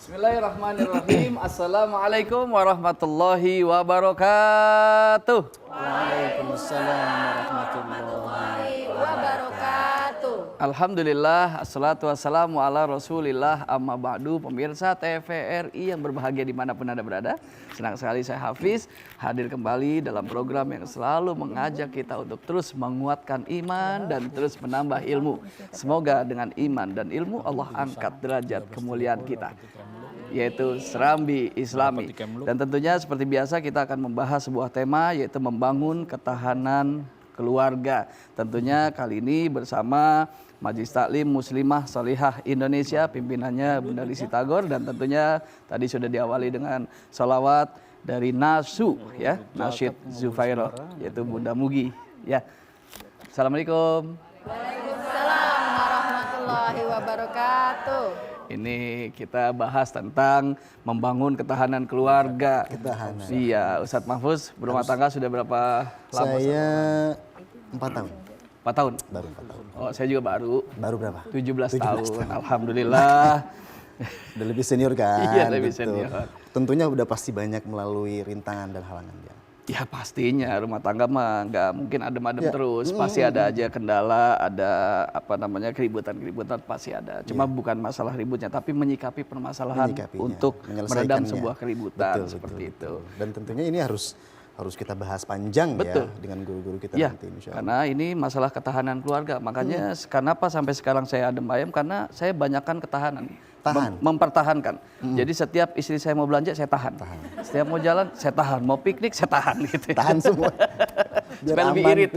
Bismillahirrahmanirrahim. Assalamualaikum warahmatullahi wabarakatuh. Waalaikumsalam warahmatullahi wabarakatuh. Alhamdulillah, assalatu wassalamu ala rasulillah, amma ba'du. Pemirsa TVRI yang berbahagia dimanapun Anda berada, senang sekali saya Hafiz hadir kembali dalam program yang selalu mengajak kita untuk terus menguatkan iman dan terus menambah ilmu. Semoga dengan iman dan ilmu Allah angkat derajat kemuliaan kita, yaitu Serambi Islami. Dan tentunya seperti biasa kita akan membahas sebuah tema, yaitu membangun ketahanan keluarga. Tentunya kali ini bersama Majelis Taklim Muslimah Sholihah Indonesia, pimpinannya Bunda Lisi Tagor, dan tentunya tadi sudah diawali dengan sholawat dari Nasu, ya, Nasyid Zufairo, yaitu Bunda Mugi. Ya, Assalamualaikum. Waalaikumsalam warahmatullahi wabarakatuh. Ini kita bahas tentang membangun ketahanan keluarga. Ketahanan. Iya, Ustadz Mahfuz berumah tangga sudah berapa lama? Saya 4 tahun. 4 tahun? Baru 4 tahun. Oh, saya juga baru. Baru berapa? 17 tahun. Alhamdulillah. Udah lebih senior kan? Iya, lebih gitu. senior. Tentunya udah pasti banyak melalui rintangan dan halangan ya. Ya pastinya, rumah tangga mah nggak mungkin adem-adem terus. Pasti ada aja kendala, ada keributan-keributan pasti ada. Cuma bukan masalah ributnya, tapi menyikapi permasalahan untuk meredam sebuah keributan seperti itu. Dan tentunya ini harus kita bahas panjang ya dengan guru-guru kita nanti insya Allah. Karena ini masalah ketahanan keluarga. Makanya kenapa sampai sekarang saya adem ayem, karena saya banyakkan ketahanan. Mempertahankan. Jadi setiap istri saya mau belanja, saya tahan. Setiap mau jalan, saya tahan. Mau piknik, saya tahan. Gitu. Tahan semua. Supaya lebih irit.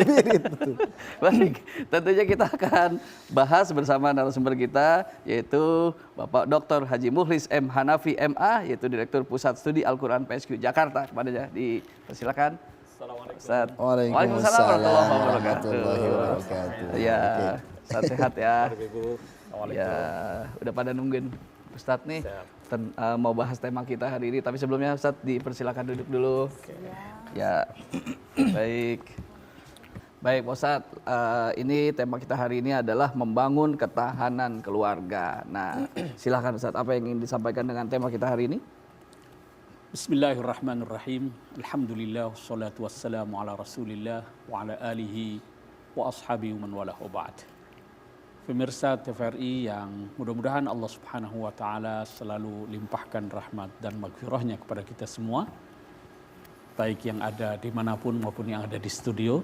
Baik, tentunya kita akan bahas bersama narasumber kita, yaitu Bapak Dr. Haji Mukhlis M. Hanafi MA, yaitu Direktur Pusat Studi Al-Quran PSQ Jakarta. Kepadanya dipersilakan. Assalamualaikum. Waalaikumsalam warahmatullahi wabarakatuh. Ya, Ustaz sehat ya. Ya, udah pada nungguin Ustadz nih mau bahas tema kita hari ini. Tapi sebelumnya Ustadz dipersilakan duduk dulu. Ya, baik. Baik Pak Ustadz, ini tema kita hari ini adalah membangun ketahanan keluarga. Nah, silakan Ustadz, apa yang ingin disampaikan dengan tema kita hari ini? Bismillahirrahmanirrahim. Alhamdulillah, wassalatu wassalamu ala rasulillah wa ala alihi wa ashabihi man walah wa ba'd. Pemirsa TVRI yang mudah-mudahan Allah Subhanahu wa Ta'ala selalu limpahkan rahmat dan maghfirahnya kepada kita semua, baik yang ada dimanapun maupun yang ada di studio.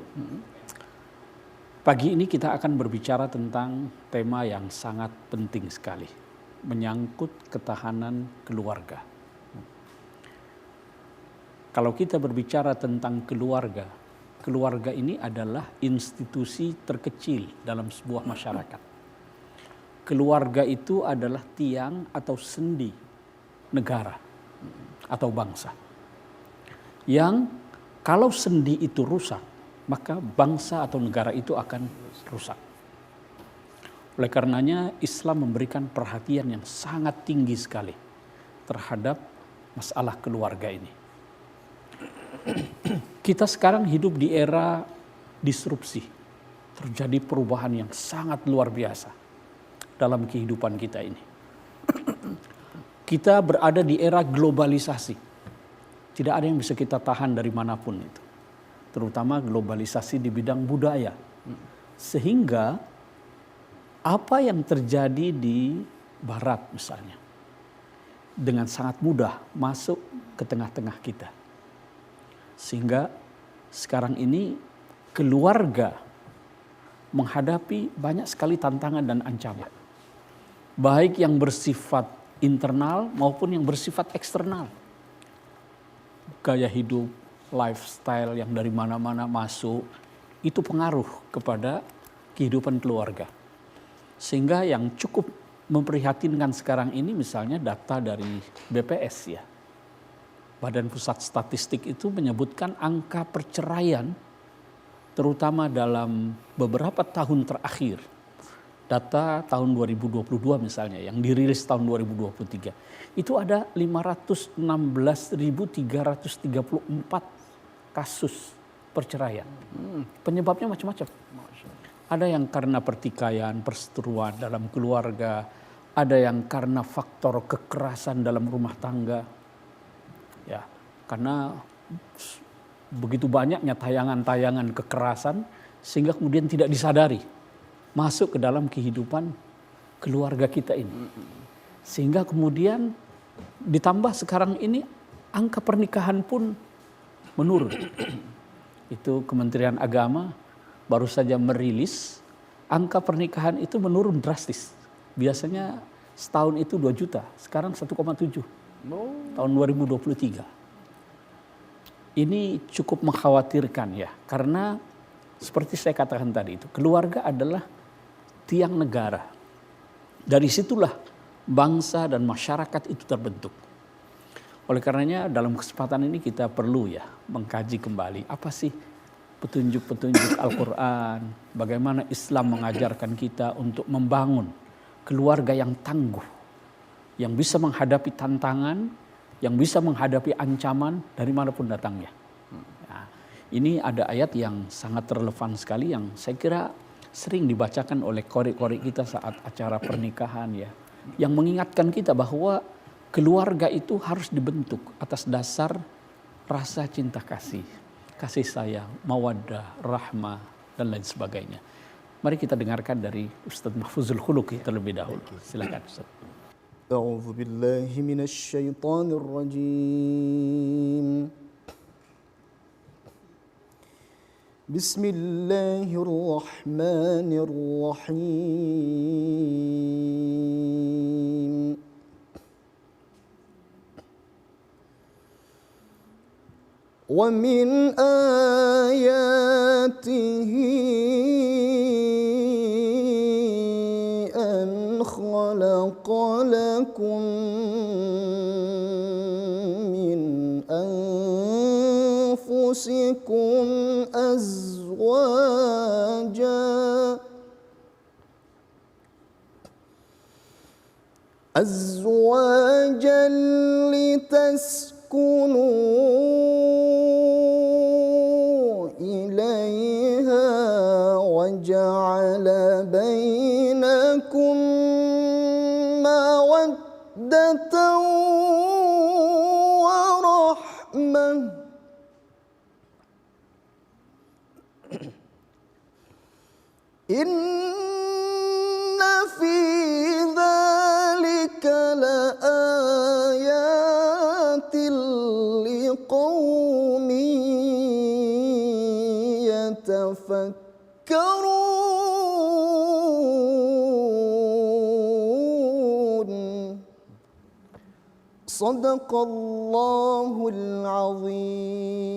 Pagi ini kita akan berbicara tentang tema yang sangat penting sekali, menyangkut ketahanan keluarga. Kalau kita berbicara tentang keluarga, keluarga ini adalah institusi terkecil dalam sebuah masyarakat. Keluarga itu adalah tiang atau sendi negara atau bangsa. Yang kalau sendi itu rusak, maka bangsa atau negara itu akan rusak. Oleh karenanya Islam memberikan perhatian yang sangat tinggi sekali terhadap masalah keluarga ini. Kita sekarang hidup di era disrupsi. Terjadi perubahan yang sangat luar biasa dalam kehidupan kita ini. Kita berada di era globalisasi. Tidak ada yang bisa kita tahan dari manapun itu. Terutama globalisasi di bidang budaya. Sehingga apa yang terjadi di barat misalnya, dengan sangat mudah masuk ke tengah-tengah kita. Sehingga sekarang ini keluarga menghadapi banyak sekali tantangan dan ancaman. Baik yang bersifat internal maupun yang bersifat eksternal. Gaya hidup, lifestyle yang dari mana-mana masuk, itu pengaruh kepada kehidupan keluarga. Sehingga yang cukup memprihatinkan sekarang ini misalnya data dari BPS ya. Badan Pusat Statistik itu menyebutkan angka perceraian terutama dalam beberapa tahun terakhir. Data tahun 2022 misalnya yang dirilis tahun 2023 itu ada 516.334 kasus perceraian. Penyebabnya macam-macam. Ada yang karena pertikaian, perseteruan dalam keluarga, ada yang karena faktor kekerasan dalam rumah tangga. Ya, karena begitu banyaknya tayangan-tayangan kekerasan sehingga kemudian tidak disadari masuk ke dalam kehidupan keluarga kita ini. Sehingga kemudian ditambah sekarang ini angka pernikahan pun menurun. Itu Kementerian Agama baru saja merilis angka pernikahan itu menurun drastis. Biasanya setahun itu 2 juta, sekarang 1,7 tahun 2023. Ini cukup mengkhawatirkan ya, karena seperti saya katakan tadi itu, keluarga adalah tiang negara. Dari situlah bangsa dan masyarakat itu terbentuk. Oleh karenanya dalam kesempatan ini kita perlu ya mengkaji kembali apa sih petunjuk-petunjuk Al-Quran, bagaimana Islam mengajarkan kita untuk membangun keluarga yang tangguh, yang bisa menghadapi tantangan, yang bisa menghadapi ancaman dari manapun datangnya. Nah, ini ada ayat yang sangat relevan sekali yang saya kira sering dibacakan oleh qori-qori kita saat acara pernikahan ya, yang mengingatkan kita bahwa keluarga itu harus dibentuk atas dasar rasa cinta kasih, kasih sayang, mawaddah, rahmah, dan lain sebagainya. Mari kita dengarkan dari Ustadz Mahfuzul Khuluqi terlebih dahulu. Silakan Ustadz. A'udzu billahi minasy syaithanir rajim. Bismillahirrahmanirrahim. ومن آياته أن خلق لكم من أنفسكم أزواجا لتسكنوا إليها وجعل بينكم مودة ورحمة إن في ذلك لآيات لقوم يتفكرون صدق الله العظيم.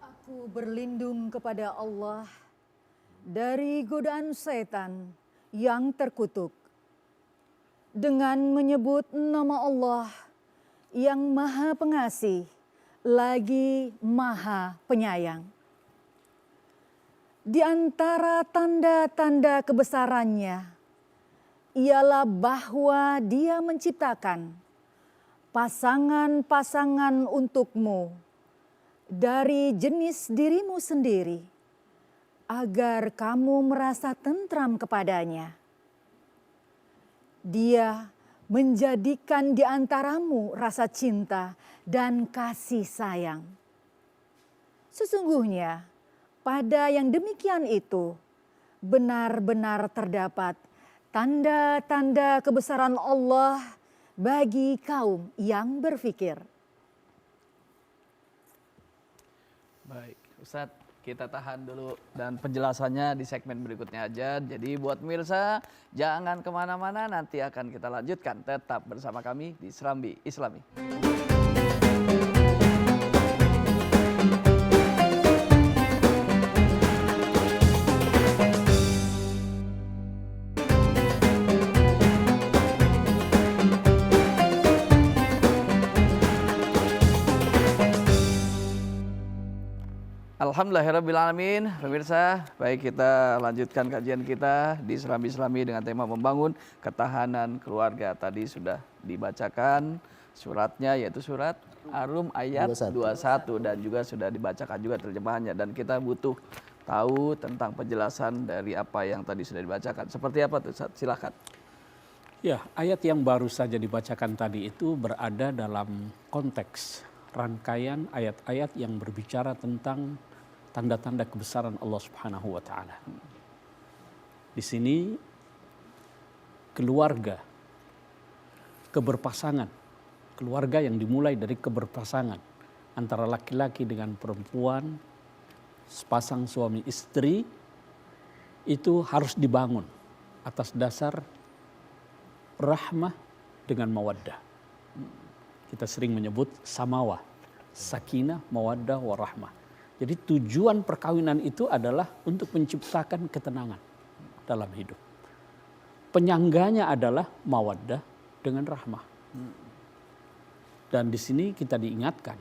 Aku berlindung kepada Allah dari godaan setan yang terkutuk dengan menyebut nama Allah yang Maha Pengasih lagi Maha Penyayang. Di antara tanda-tanda kebesarannya ialah bahwa Dia menciptakan pasangan-pasangan untukmu dari jenis dirimu sendiri, agar kamu merasa tentram kepadanya. Dia menjadikan di antaramu rasa cinta dan kasih sayang. Sesungguhnya pada yang demikian itu benar-benar terdapat tanda-tanda kebesaran Allah bagi kaum yang berfikir. Baik, Ustadz, kita tahan dulu dan penjelasannya di segmen berikutnya aja. Jadi buat pemirsa, jangan kemana-mana, nanti akan kita lanjutkan. Tetap bersama kami di Serambi Islami. Alhamdulillahirrabbilalamin. Pemirsa, baik, kita lanjutkan kajian kita di Serambi Islami dengan tema membangun ketahanan keluarga. Tadi sudah dibacakan suratnya, yaitu surat Ar-Rum ayat 21 dan juga sudah dibacakan juga terjemahannya. Dan kita butuh tahu tentang penjelasan dari apa yang tadi sudah dibacakan. Seperti apa tuh Ustaz? Silakan. Ya, ayat yang baru saja dibacakan tadi itu berada dalam konteks rangkaian ayat-ayat yang berbicara tentang tanda-tanda kebesaran Allah Subhanahu wa taala. Di sini keluarga, keberpasangan, keluarga yang dimulai dari keberpasangan antara laki-laki dengan perempuan, sepasang suami istri, itu harus dibangun atas dasar rahmah dengan mawaddah. Kita sering menyebut samawa, sakinah, mawaddah, warahmah. Jadi tujuan perkawinan itu adalah untuk menciptakan ketenangan dalam hidup. Penyangganya adalah mawaddah dengan rahmah. Dan di sini kita diingatkan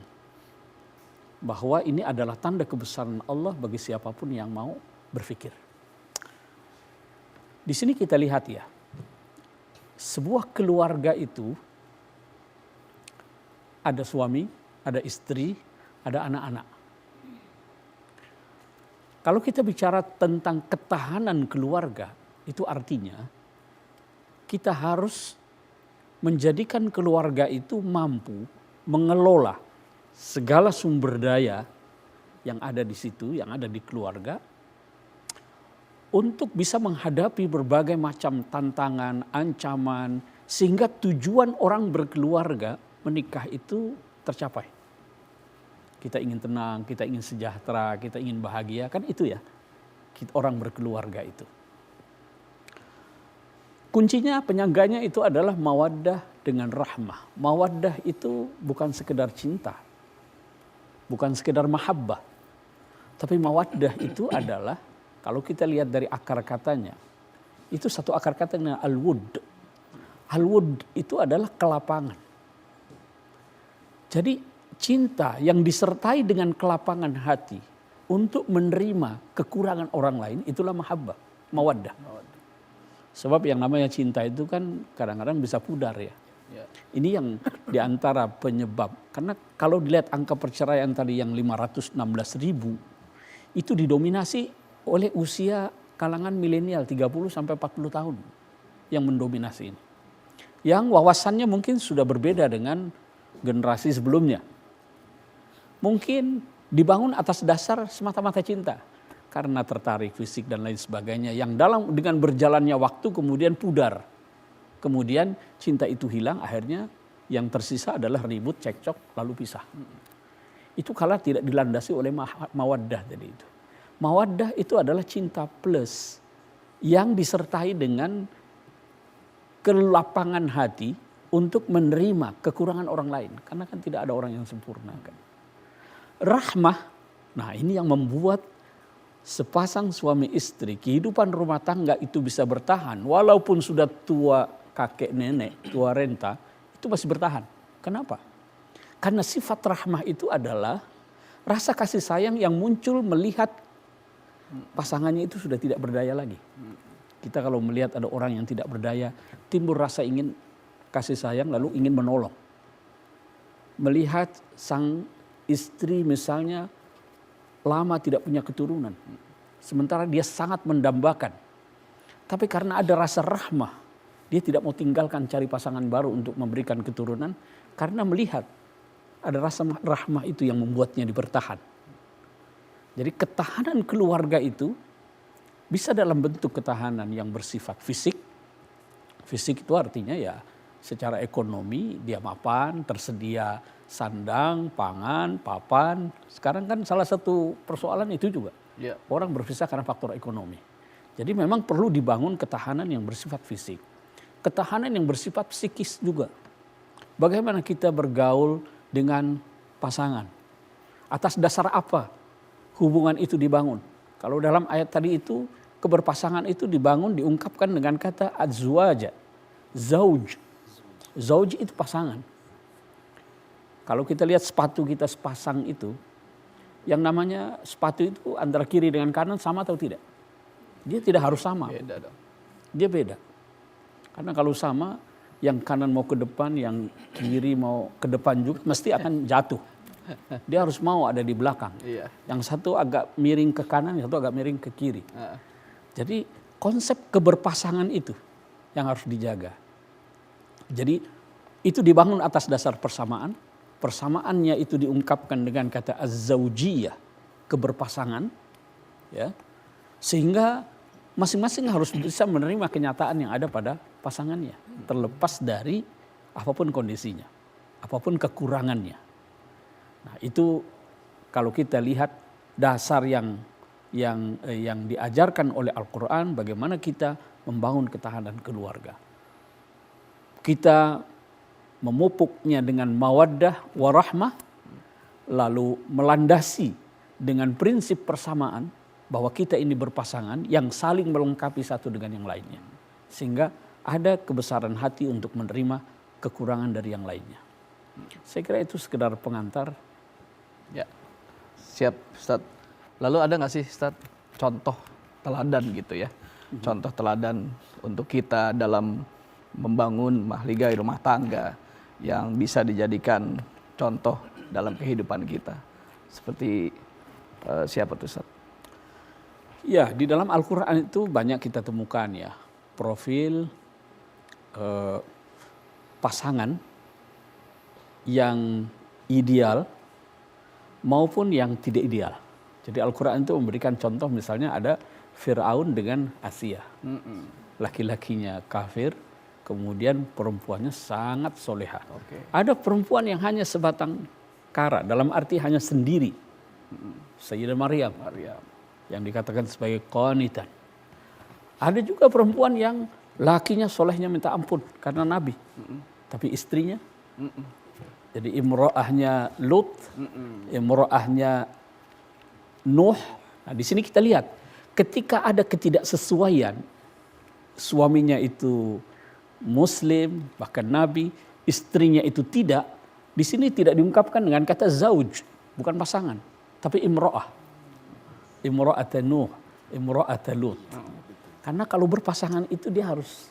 bahwa ini adalah tanda kebesaran Allah bagi siapapun yang mau berpikir. Di sini kita lihat ya, sebuah keluarga itu ada suami, ada istri, ada anak-anak. Kalau kita bicara tentang ketahanan keluarga, itu artinya kita harus menjadikan keluarga itu mampu mengelola segala sumber daya yang ada di situ, yang ada di keluarga, untuk bisa menghadapi berbagai macam tantangan, ancaman, sehingga tujuan orang berkeluarga menikah itu tercapai. Kita ingin tenang, kita ingin sejahtera, kita ingin bahagia, kan itu ya orang berkeluarga itu. Kuncinya, penyangganya itu adalah mawaddah dengan rahmah. Mawaddah itu bukan sekedar cinta, bukan sekedar mahabbah, tapi mawaddah itu adalah, kalau kita lihat dari akar katanya, itu satu akar katanya al-wud. Al-wud itu adalah kelapangan. Jadi cinta yang disertai dengan kelapangan hati untuk menerima kekurangan orang lain, itulah mahabbah, mawaddah. Sebab yang namanya cinta itu kan kadang-kadang bisa pudar ya. Ini yang diantara penyebab. Karena kalau dilihat angka perceraian tadi yang 516.000, itu didominasi oleh usia kalangan milenial 30 sampai 40 tahun yang mendominasi ini. Yang wawasannya mungkin sudah berbeda dengan generasi sebelumnya. Mungkin dibangun atas dasar semata-mata cinta karena tertarik fisik dan lain sebagainya, yang dengan berjalannya waktu kemudian pudar. Kemudian cinta itu hilang, akhirnya yang tersisa adalah ribut, cekcok, lalu pisah. Itu kalau tidak dilandasi oleh mawaddah tadi itu. Mawaddah itu adalah cinta plus yang disertai dengan kelapangan hati untuk menerima kekurangan orang lain. Karena kan tidak ada orang yang sempurna kan. Rahmah, nah ini yang membuat sepasang suami istri, kehidupan rumah tangga itu bisa bertahan. Walaupun sudah tua kakek nenek, tua renta, itu masih bertahan. Kenapa? Karena sifat rahmah itu adalah rasa kasih sayang yang muncul melihat pasangannya itu sudah tidak berdaya lagi. Kita kalau melihat ada orang yang tidak berdaya, timbul rasa ingin kasih sayang lalu ingin menolong. Melihat sang istri misalnya lama tidak punya keturunan, sementara dia sangat mendambakan. Tapi karena ada rasa rahmah, dia tidak mau tinggalkan cari pasangan baru untuk memberikan keturunan, karena melihat ada rasa rahmah itu yang membuatnya bertahan. Jadi ketahanan keluarga itu bisa dalam bentuk ketahanan yang bersifat fisik. Fisik itu artinya ya secara ekonomi dia mapan, tersedia sandang, pangan, papan. Sekarang kan salah satu persoalan itu juga. Ya. Orang berpisah karena faktor ekonomi. Jadi memang perlu dibangun ketahanan yang bersifat fisik. Ketahanan yang bersifat psikis juga. Bagaimana kita bergaul dengan pasangan? Atas dasar apa hubungan itu dibangun? Kalau dalam ayat tadi itu, keberpasangan itu dibangun, diungkapkan dengan kata azwaja, zauj. Zauj itu pasangan. Kalau kita lihat sepatu kita sepasang itu, yang namanya sepatu itu antara kiri dengan kanan sama atau tidak? Dia tidak harus sama. Beda dong. Dia beda. Karena kalau sama, yang kanan mau ke depan, yang kiri mau ke depan juga, mesti akan jatuh. Dia harus mau ada di belakang. Iya. Yang satu agak miring ke kanan, yang satu agak miring ke kiri. Jadi konsep keberpasangan itu yang harus dijaga. Jadi itu dibangun atas dasar persamaan. Persamaannya itu diungkapkan dengan kata az-zaujiyah, keberpasangan. Ya. Sehingga masing-masing harus bisa menerima kenyataan yang ada pada pasangannya. Terlepas dari apapun kondisinya, apapun kekurangannya. Nah itu kalau kita lihat dasar yang diajarkan oleh Al-Quran, bagaimana kita membangun ketahanan keluarga. Kita memupuknya dengan mawaddah warahmah, lalu melandasi dengan prinsip persamaan, bahwa kita ini berpasangan yang saling melengkapi satu dengan yang lainnya. Sehingga ada kebesaran hati untuk menerima kekurangan dari yang lainnya. Saya kira itu sekedar pengantar. Ya, siap Ustaz. Lalu ada nggak sih Ustaz contoh teladan gitu ya? Contoh teladan untuk kita dalam membangun mahligai rumah tangga yang bisa dijadikan contoh dalam kehidupan kita. Seperti siapa tuh Ustaz? Ya, di dalam Al-Quran itu banyak kita temukan ya profil pasangan yang ideal maupun yang tidak ideal. Jadi Al-Quran itu memberikan contoh, misalnya ada Fir'aun dengan Asia. Laki-lakinya kafir, kemudian perempuannya sangat soleha. Ada perempuan yang hanya sebatang kara, dalam arti hanya sendiri. Sayyidah Maryam yang dikatakan sebagai qanitan. Ada juga perempuan yang lakinya solehnya minta ampun karena Nabi. Tapi istrinya, jadi imro'ahnya Lut, imro'ahnya Nuh. Nah, di sini kita lihat ketika ada ketidaksesuaian, suaminya itu Muslim, bahkan Nabi, istrinya itu tidak. Di sini tidak diungkapkan dengan kata zauj, bukan pasangan, tapi imro'ah. Imro'at Nuh, imro'at Lut. Karena kalau berpasangan itu dia harus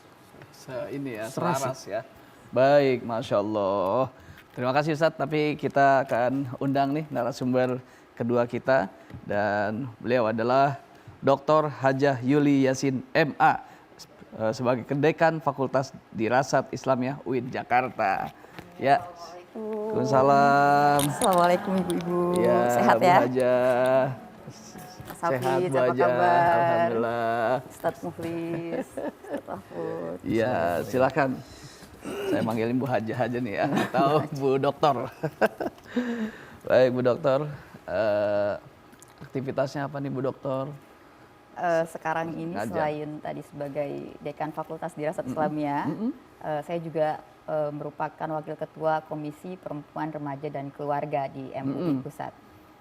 selaras ya. Baik, Masya Allah. Terima kasih Ustadz, tapi kita akan undang nih narasumber kedua kita. Dan beliau adalah Dr. Hajah Yuli Yasin MA sebagai Dekan Fakultas Dirasat Islamiyah UIN Jakarta. Ya. Waalaikumsalam. Assalamualaikum ibu-ibu. Ya, sehat Bu ya? Hajah. Sehat, Bu apa Hajah. kabar? Alhamdulillah. Ustadz Mukhlis, Ustadz Mahfud. Iya, silakan. Saya manggilin Bu Hajah aja nih ya, atau Bu Dokter. Baik Bu Dokter, aktivitasnya apa nih Bu Dokter? Sekarang ini Ngajar. selain tadi sebagai Dekan Fakultas Dirasat Islamiyah, saya juga merupakan Wakil Ketua Komisi Perempuan, Remaja dan Keluarga di MUI Pusat.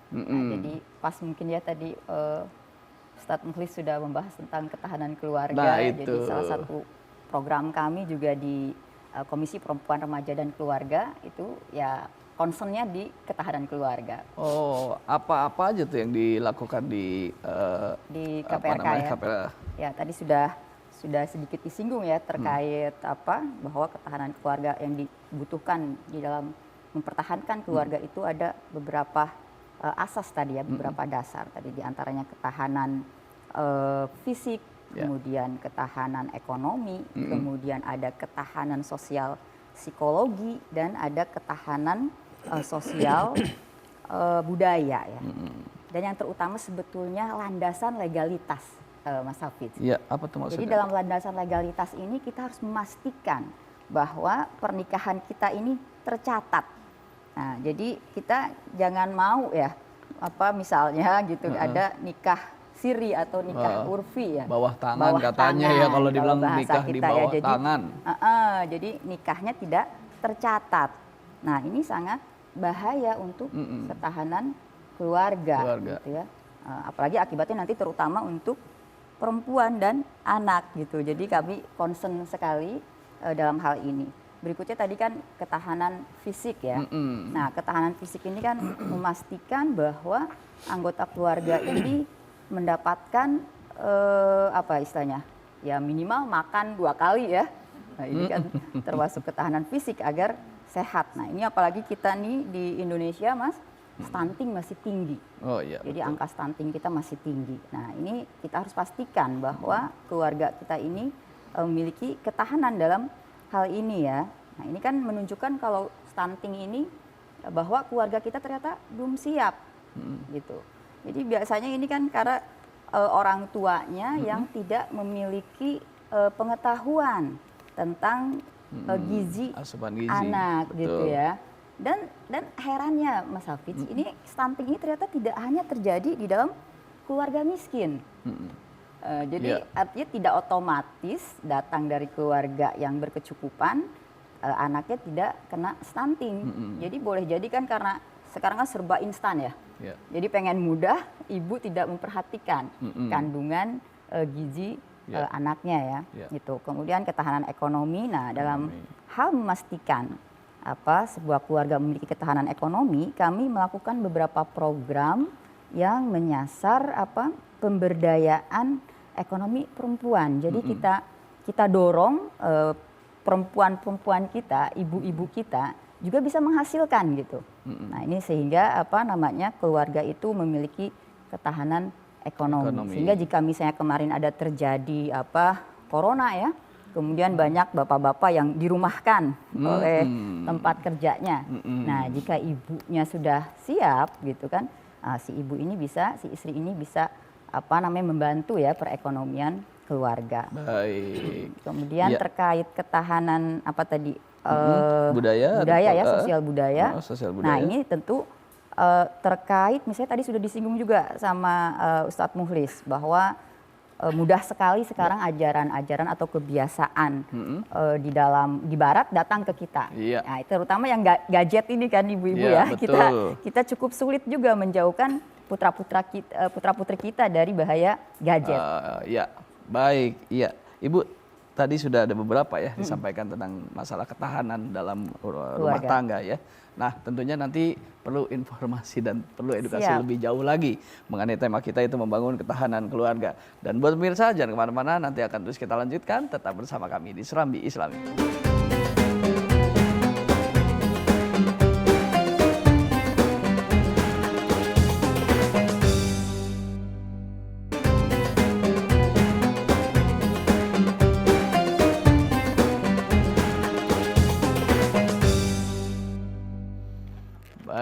Nah, jadi pas mungkin ya tadi Ustadz Mukhlis sudah membahas tentang ketahanan keluarga. Nah, itu. Jadi salah satu program kami juga di Komisi Perempuan, Remaja dan Keluarga itu ya concernnya di ketahanan keluarga. Oh, apa-apa aja tuh yang dilakukan di KPRK ya. KPRK. Ya, tadi sudah sedikit disinggung ya terkait bahwa ketahanan keluarga yang dibutuhkan di dalam mempertahankan keluarga itu ada beberapa asas tadi ya, beberapa dasar tadi, diantaranya ketahanan fisik, kemudian ketahanan ekonomi, kemudian ada ketahanan sosial psikologi, dan ada ketahanan sosial budaya ya. Dan yang terutama sebetulnya landasan legalitas, Mas Hafidz. Iya, apa tuh maksudnya? Jadi dalam landasan legalitas ini kita harus memastikan bahwa pernikahan kita ini tercatat. Nah, jadi kita jangan mau ya, misalnya gitu, ada nikah siri atau nikah urfi ya. Bawah tangan katanya ya, kalau dibilang nikah di bawah tangan. Jadi nikahnya tidak tercatat. Nah, ini sangat bahaya untuk ketahanan keluarga. Gitu ya. Apalagi akibatnya nanti terutama untuk perempuan dan anak gitu. Jadi kami concern sekali dalam hal ini. Berikutnya tadi kan ketahanan fisik ya. Nah, ketahanan fisik ini kan memastikan bahwa anggota keluarga ini mendapatkan istilahnya ya, minimal makan 2 kali ya. Nah, ini kan termasuk ketahanan fisik agar sehat. Nah, ini apalagi kita nih di Indonesia Mas, stunting masih tinggi. Oh iya. Jadi betul. angka stunting kita masih tinggi. Nah ini kita harus pastikan bahwa keluarga kita ini memiliki ketahanan dalam hal ini ya. Nah ini kan menunjukkan kalau stunting ini bahwa keluarga kita ternyata belum siap gitu. Jadi biasanya ini kan karena orang tuanya yang tidak memiliki pengetahuan tentang gizi Asupan gizi. anak Betul. gitu ya. Dan herannya Mas Hafiz, ini stunting ini ternyata tidak hanya terjadi di dalam keluarga miskin. Jadi artinya tidak otomatis datang dari keluarga yang berkecukupan, anaknya tidak kena stunting. Jadi boleh jadi kan karena sekarang kan serba instan ya. Jadi pengen mudah, ibu tidak memperhatikan kandungan gizi anaknya ya. Gitu. Kemudian ketahanan ekonomi. Nah, dalam hal memastikan sebuah keluarga memiliki ketahanan ekonomi, kami melakukan beberapa program yang menyasar pemberdayaan ekonomi perempuan. Jadi kita dorong perempuan-perempuan kita, ibu-ibu kita juga bisa menghasilkan gitu. Nah, ini sehingga keluarga itu memiliki ketahanan ekonomi. Sehingga jika misalnya kemarin ada terjadi corona ya, kemudian banyak bapak-bapak yang dirumahkan oleh tempat kerjanya. Nah, jika ibunya sudah siap gitu kan, si ibu ini bisa, si istri ini bisa membantu ya perekonomian keluarga. Baik. Kemudian terkait ketahanan budaya ya, sosial budaya. Sosial budaya. Nah, ini tentu terkait misalnya tadi sudah disinggung juga sama Ustadz Mukhlis bahwa mudah sekali sekarang ajaran-ajaran atau kebiasaan di barat datang ke kita. Nah, terutama yang gadget ini kan ibu-ibu ya. Kita cukup sulit juga menjauhkan putra-putri kita dari bahaya gadget. Baik. Iya. Ibu tadi sudah ada beberapa ya disampaikan tentang masalah ketahanan dalam rumah tangga ya. Nah, tentunya nanti perlu informasi dan perlu edukasi lebih jauh lagi mengenai tema kita itu membangun ketahanan keluarga. Dan buat pemirsa jangan kemana-mana, nanti akan terus kita lanjutkan. Tetap bersama kami di Serambi Islami.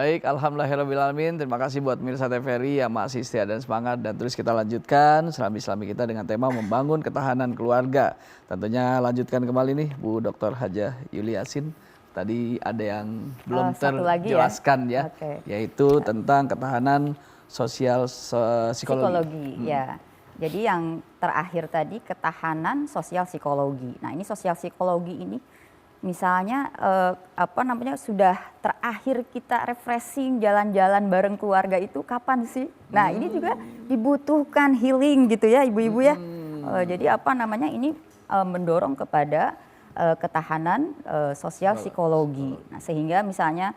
Baik, alhamdulillahirrahmanirrahim. Terima kasih buat pemirsa TVRI yang masih setia dan semangat. Dan terus kita lanjutkan Serambi kita dengan tema membangun ketahanan keluarga. Tentunya lanjutkan kembali nih Bu Dr. Hajah Yuli Yasin. Tadi ada yang belum terjelaskan ya, yaitu tentang ketahanan sosial psikologi. Ya. Jadi yang terakhir tadi ketahanan sosial psikologi. Nah, ini sosial psikologi ini misalnya sudah terakhir kita refreshing jalan-jalan bareng keluarga itu kapan sih? Nah, ini juga dibutuhkan healing gitu ya ibu-ibu ya. Jadi ini mendorong kepada ketahanan sosial psikologi. Nah, sehingga misalnya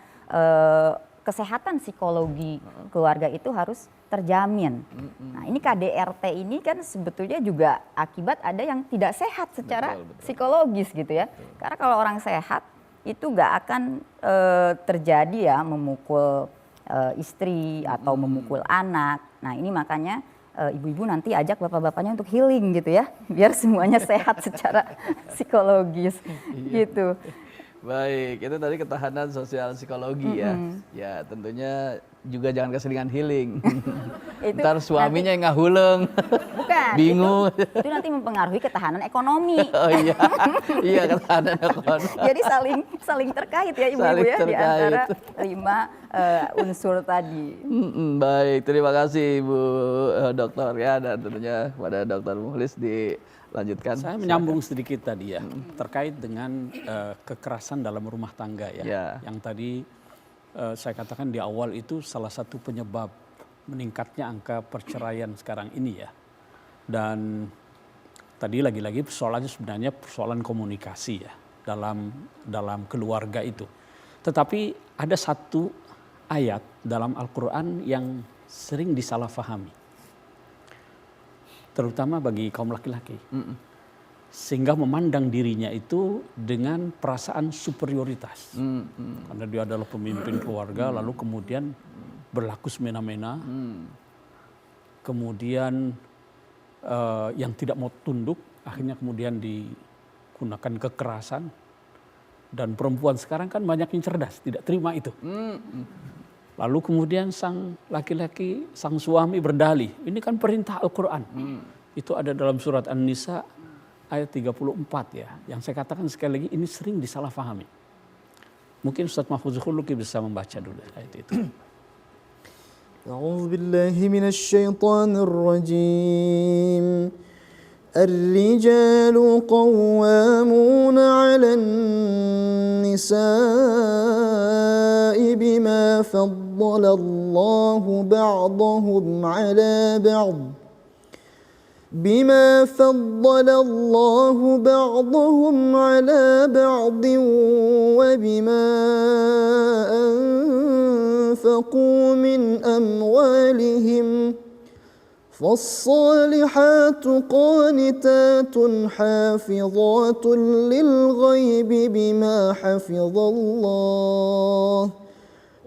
kesehatan psikologi keluarga itu harus terjamin. Nah, ini KDRT ini kan sebetulnya juga akibat ada yang tidak sehat secara psikologis gitu ya. Karena kalau orang sehat itu nggak akan terjadi ya memukul istri atau memukul anak. Nah, ini makanya ibu-ibu nanti ajak bapak-bapaknya untuk healing gitu ya, biar semuanya sehat secara psikologis gitu. Baik, itu tadi ketahanan sosial psikologi ya. Ya, tentunya juga jangan keseringan healing. Ntar suaminya yang ngahuleng. Bukan. Bingung. Itu nanti mempengaruhi ketahanan ekonomi. Oh iya. Iya, ketahanan ekonomi. Jadi saling terkait ya ibu-ibu ya di antara 5 unsur tadi. Baik, terima kasih Ibu Dokter ya, dan tentunya kepada Dr. Mukhlis dilanjutkan. Saya menyambung sedikit tadi ya, terkait dengan kekerasan dalam rumah tangga ya. Yang tadi saya katakan di awal itu salah satu penyebab meningkatnya angka perceraian sekarang ini ya. Dan tadi lagi-lagi persoalannya sebenarnya persoalan komunikasi ya dalam keluarga itu. Tetapi ada satu ayat dalam Al-Quran yang sering disalahfahami, terutama bagi kaum laki-laki, sehingga memandang dirinya itu dengan perasaan superioritas, karena dia adalah pemimpin keluarga, lalu kemudian berlaku semena-mena, kemudian yang tidak mau tunduk, akhirnya kemudian digunakan kekerasan. Dan perempuan sekarang kan banyak yang cerdas, tidak terima itu. Lalu kemudian sang laki-laki, sang suami berdalih, ini kan perintah Al-Quran. Itu ada dalam surat An-Nisa ayat 34 ya. Yang saya katakan sekali lagi, ini sering disalahfahami. Mungkin Ustaz Mahfuz Khuluki bisa membaca dulu ayat itu. أعوذ بالله من الشيطان الرجيم الرجال قوامون على النساء بما فضل الله بعضهم على بعض وبما أنفقوا من أموالهم فالصالحات قانتات حافظات للغيب بما حفظ الله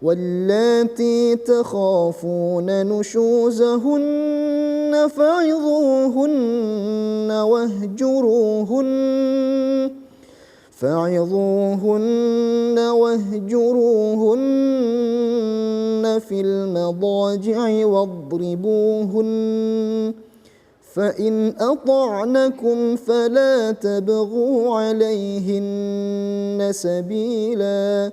واللاتي تخافون نشوزهن فعظوهن واهجروهن في المضاجع واضربوهن فإن أطعنكم فلا تبغوا عليهن سبيلا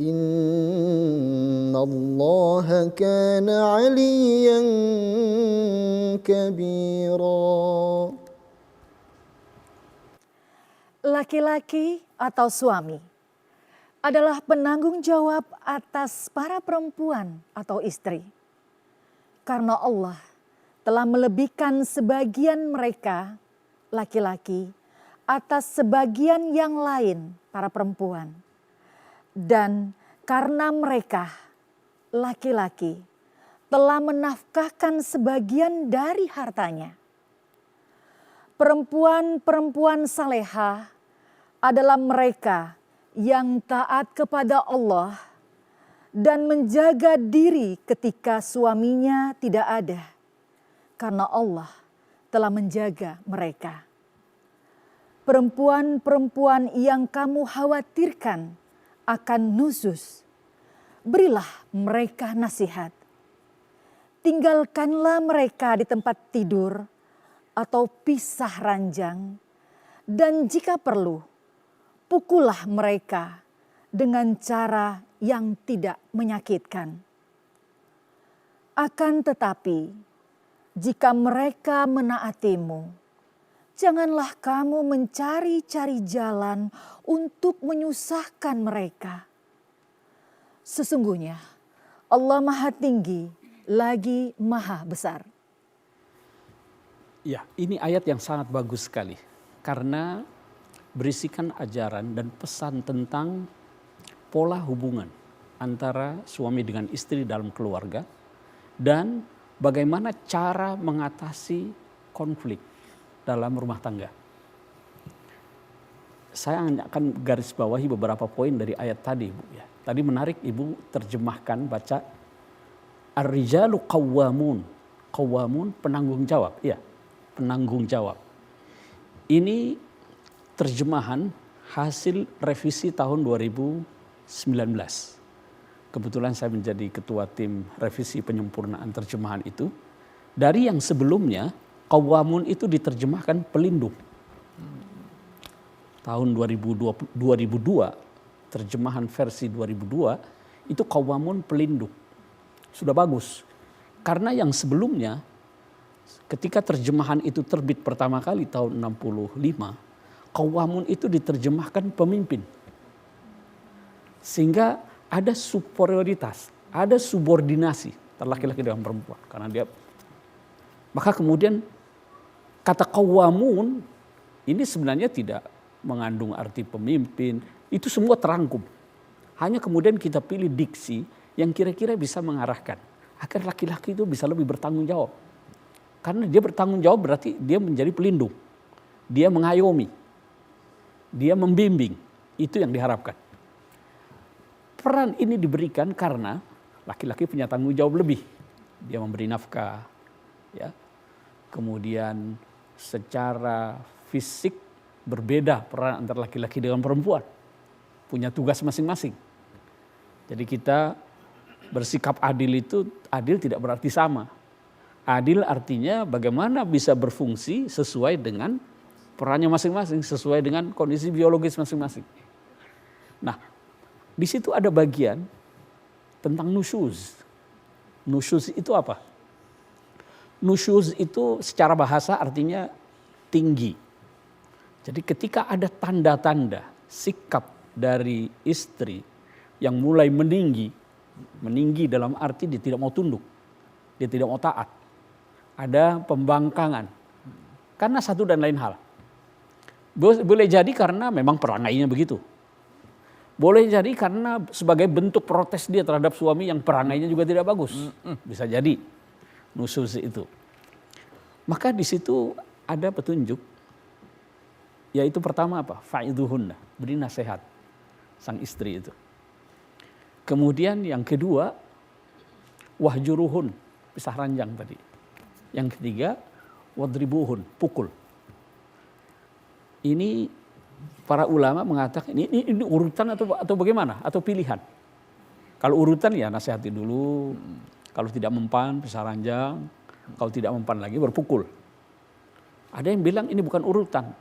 إن الله كان عليا كبيرا. Laki-laki atau suami adalah penanggung jawab atas para perempuan atau istri. Karena Allah telah melebihkan sebagian mereka, laki-laki, atas sebagian yang lain, para perempuan. Dan karena mereka, laki-laki, telah menafkahkan sebagian dari hartanya. Perempuan-perempuan salehah adalah mereka yang taat kepada Allah dan menjaga diri ketika suaminya tidak ada, karena Allah telah menjaga mereka. Perempuan-perempuan yang kamu khawatirkan akan nusyuz, berilah mereka nasihat. Tinggalkanlah mereka di tempat tidur atau pisah ranjang, dan jika perlu, pukullah mereka dengan cara yang tidak menyakitkan. Akan tetapi, jika mereka menaatimu, janganlah kamu mencari-cari jalan untuk menyusahkan mereka. Sesungguhnya Allah Maha Tinggi lagi Maha Besar. Ya, ini ayat yang sangat bagus sekali. Karena berisikan ajaran dan pesan tentang pola hubungan antara suami dengan istri dalam keluarga dan bagaimana cara mengatasi konflik dalam rumah tangga. Saya akan garis bawahi beberapa poin dari ayat tadi, Bu. Ya. Tadi menarik Ibu terjemahkan, baca Ar-rijalu qawwamun. Qawwamun penanggung jawab, ya, penanggung jawab. Ini terjemahan hasil revisi tahun 2019. Kebetulan saya menjadi ketua tim revisi penyempurnaan terjemahan itu. Dari yang sebelumnya, qawwamun itu diterjemahkan pelindung. Tahun 2002, terjemahan versi 2002, itu qawwamun pelindung. Sudah bagus. Karena yang sebelumnya, ketika terjemahan itu terbit pertama kali tahun 65, qawwamun itu diterjemahkan pemimpin. Sehingga ada superioritas, ada subordinasi antara laki-laki dengan perempuan. Karena dia, maka kemudian kata qawwamun ini sebenarnya tidak mengandung arti pemimpin, itu semua terangkum. Hanya kemudian kita pilih diksi yang kira-kira bisa mengarahkan agar laki-laki itu bisa lebih bertanggung jawab. Karena dia bertanggung jawab berarti dia menjadi pelindung. Dia mengayomi. Dia membimbing. Itu yang diharapkan. Peran ini diberikan karena Laki-laki punya tanggung jawab lebih. Dia memberi nafkah, ya. Kemudian secara fisik berbeda peran antara laki-laki dengan perempuan. Punya tugas masing-masing. Jadi kita bersikap adil itu, adil tidak berarti sama. Adil artinya bagaimana bisa berfungsi sesuai dengan perannya masing-masing, sesuai dengan kondisi biologis masing-masing. Nah, di situ ada bagian tentang nusyuz. Nusyuz itu apa? Nusyuz itu secara bahasa artinya tinggi. Jadi ketika ada tanda-tanda sikap dari istri yang mulai meninggi dalam arti dia tidak mau tunduk, dia tidak mau taat. Ada pembangkangan. Karena satu dan lain hal. Boleh jadi karena memang perangainya begitu. Boleh jadi karena sebagai bentuk protes dia terhadap suami yang perangainya juga tidak bagus. Bisa jadi nusyuz itu. Maka di situ ada petunjuk. Yaitu pertama apa? Fa'idhuhunna, beri nasihat sang istri itu. Kemudian yang kedua, wahjuruhun, pisah ranjang tadi. Yang ketiga, wadribuhun, pukul. Ini para ulama mengatakan ini urutan atau bagaimana? Atau pilihan. Kalau urutan ya nasihati dulu. Kalau tidak mempan, pisah ranjang. Kalau tidak mempan lagi berpukul. Ada yang bilang ini bukan urutan.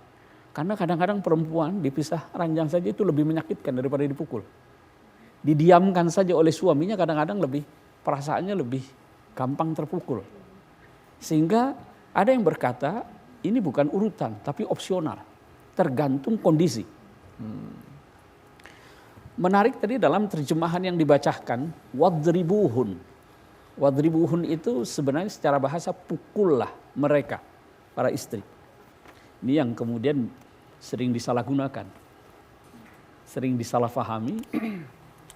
Karena kadang-kadang perempuan dipisah ranjang saja itu lebih menyakitkan daripada dipukul. Didiamkan saja oleh suaminya kadang-kadang perasaannya lebih gampang terpukul. Sehingga ada yang berkata ini bukan urutan tapi opsional. Tergantung kondisi. Menarik tadi dalam terjemahan yang dibacakan, wadribuhun. Wadribuhun itu sebenarnya secara bahasa pukullah mereka, para istri. Ini yang kemudian sering disalahgunakan, sering disalahfahami,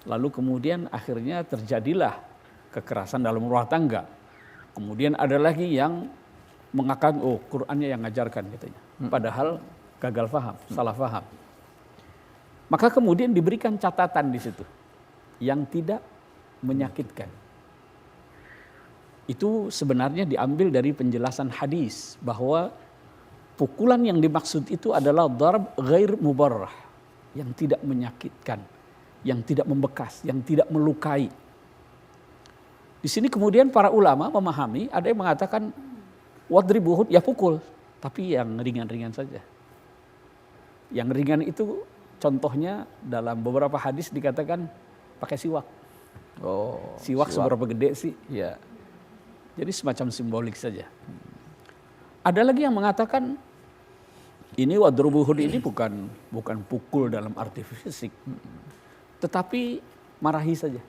lalu kemudian akhirnya terjadilah kekerasan dalam rumah tangga. Kemudian ada lagi yang mengatakan, oh Qur'annya yang ngajarkan katanya. Padahal gagal paham, salah paham. Maka kemudian diberikan catatan di situ yang tidak menyakitkan. Itu sebenarnya diambil dari penjelasan hadis bahwa pukulan yang dimaksud itu adalah darb ghair mubarrah, yang tidak menyakitkan, yang tidak membekas, yang tidak melukai. Di sini kemudian para ulama memahami, ada yang mengatakan wadribuhun, ya pukul, tapi yang ringan-ringan saja. Yang ringan itu contohnya dalam beberapa hadis dikatakan pakai siwak. Oh, siwak seberapa gede sih? Ya. Jadi semacam simbolik saja. Ada lagi yang mengatakan ini wadrubuhun ini bukan pukul dalam arti fisik, tetapi marahi saja.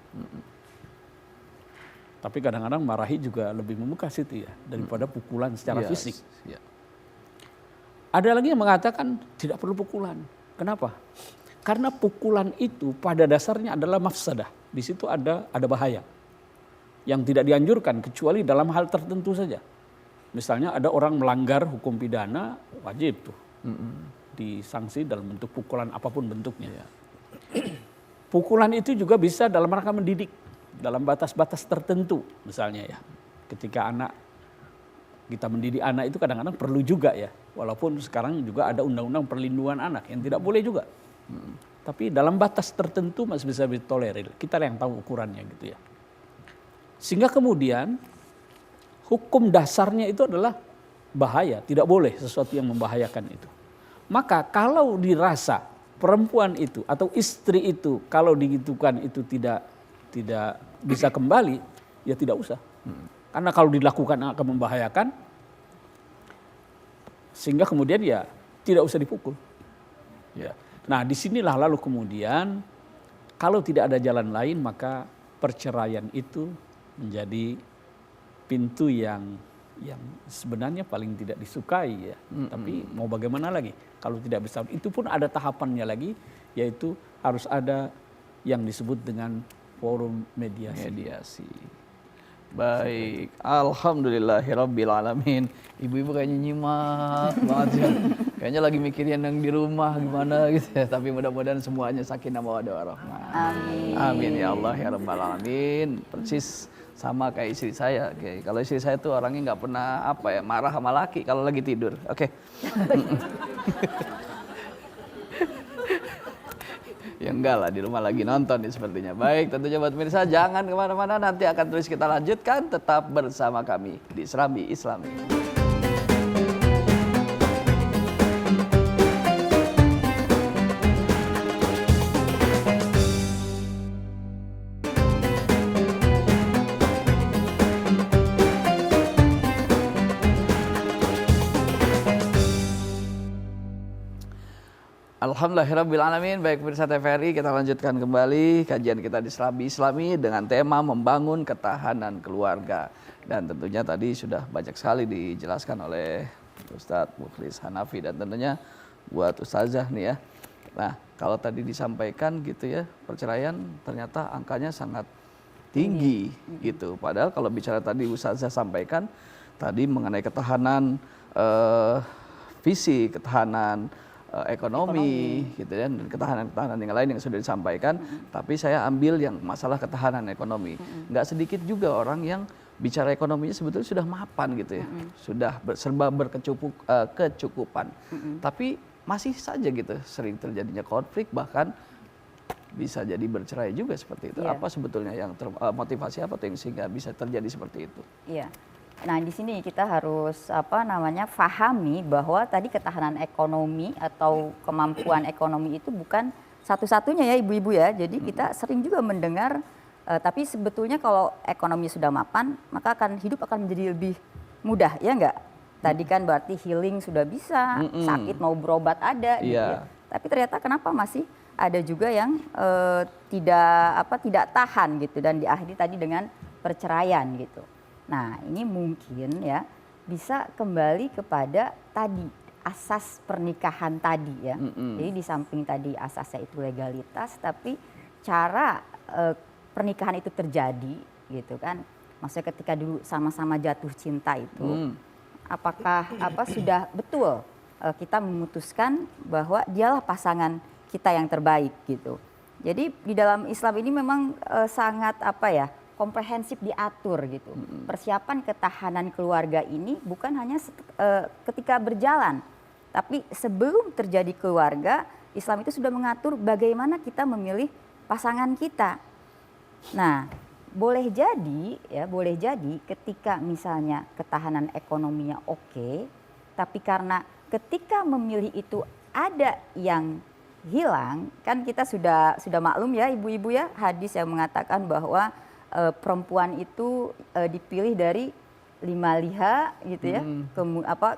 Tapi kadang-kadang marahi juga lebih membekas itu ya daripada pukulan secara fisik. Ya. Ada lagi yang mengatakan tidak perlu pukulan. Kenapa? Karena pukulan itu pada dasarnya adalah mafsadah. Di situ ada bahaya yang tidak dianjurkan kecuali dalam hal tertentu saja. Misalnya ada orang melanggar hukum pidana, wajib tuh disanksi dalam bentuk pukulan apapun bentuknya. Ya. Pukulan itu juga bisa dalam rangka mendidik, dalam batas-batas tertentu misalnya ya. Ketika kita mendidik anak itu kadang-kadang perlu juga ya. Walaupun sekarang juga ada undang-undang perlindungan anak yang tidak boleh juga. Tapi dalam batas tertentu masih bisa ditolerir. Kita yang tahu ukurannya gitu ya. Sehingga kemudian hukum dasarnya itu adalah bahaya, tidak boleh sesuatu yang membahayakan itu. Maka kalau dirasa perempuan itu atau istri itu kalau digitukan itu tidak bisa kembali, ya tidak usah. Karena kalau dilakukan akan membahayakan, sehingga kemudian ya tidak usah dipukul. Ya. Nah disinilah lalu kemudian kalau tidak ada jalan lain maka perceraian itu menjadi pintu yang sebenarnya paling tidak disukai ya. Tapi mau bagaimana lagi? Kalau tidak bisa, itu pun ada tahapannya lagi, yaitu harus ada yang disebut dengan forum mediasi. Baik, alhamdulillahirabbil alamin. Ibu-ibu kayaknya nyimak banget ya. Kayaknya lagi mikirin yang di rumah gimana gitu ya. Tapi mudah-mudahan semuanya sakinah mawaddah warahmah. Amin. Amin ya Allah ya rabbal alamin. Persis sama kayak istri saya. Oke. Kalau istri saya tuh orangnya nggak pernah marah sama laki kalau lagi tidur. Oke. Ya enggak lah, di rumah lagi nonton nih sepertinya. Baik, tentunya buat pemirsa jangan kemana-mana, nanti akan terus kita lanjutkan. Tetap bersama kami di Serambi Islami. Alhamdulillahirrabbilalamin. Baik pemirsa TVRI, kita lanjutkan kembali kajian kita di Serambi Islami dengan tema membangun ketahanan keluarga. Dan tentunya tadi sudah banyak sekali dijelaskan oleh Ustadz Mukhlis Hanafi dan tentunya buat Ustazah nih ya. Nah, kalau tadi disampaikan gitu ya, perceraian ternyata angkanya sangat tinggi gitu. Padahal kalau bicara tadi Ustazah sampaikan tadi mengenai ketahanan fisik, ketahanan ekonomi gitu ya, dan ketahanan-ketahanan yang lain yang sudah disampaikan. Tapi saya ambil yang masalah ketahanan ekonomi. Nggak sedikit juga orang yang bicara ekonominya sebetulnya sudah mapan gitu ya, sudah serba berkecukupan. Tapi masih saja gitu sering terjadinya konflik, bahkan bisa jadi bercerai juga seperti itu. Apa sebetulnya yang motivasi apa tuh yang sehingga bisa terjadi seperti itu? Iya. Nah, di sini kita harus pahami bahwa tadi ketahanan ekonomi atau kemampuan ekonomi itu bukan satu-satunya ya ibu-ibu ya. Jadi kita sering juga mendengar tapi sebetulnya kalau ekonomi sudah mapan, maka hidup akan menjadi lebih mudah, ya enggak? Tadi kan berarti healing sudah bisa, sakit mau berobat ada gitu ya. Tapi ternyata kenapa masih ada juga yang tidak tahan gitu dan diakhiri tadi dengan perceraian gitu. Nah, ini mungkin ya bisa kembali kepada tadi asas pernikahan tadi ya. Jadi di samping tadi asasnya itu legalitas, tapi cara pernikahan itu terjadi gitu kan. Maksudnya ketika dulu sama-sama jatuh cinta itu, apakah sudah betul kita memutuskan bahwa dialah pasangan kita yang terbaik gitu. Jadi di dalam Islam ini memang sangat komprehensif diatur gitu. Persiapan ketahanan keluarga ini bukan hanya ketika berjalan, tapi sebelum terjadi keluarga, Islam itu sudah mengatur bagaimana kita memilih pasangan kita. Nah, boleh jadi ketika misalnya ketahanan ekonominya oke, tapi karena ketika memilih itu ada yang hilang, kan kita sudah maklum ya ibu-ibu ya, hadis yang mengatakan bahwa perempuan itu dipilih dari 5 liha gitu ya,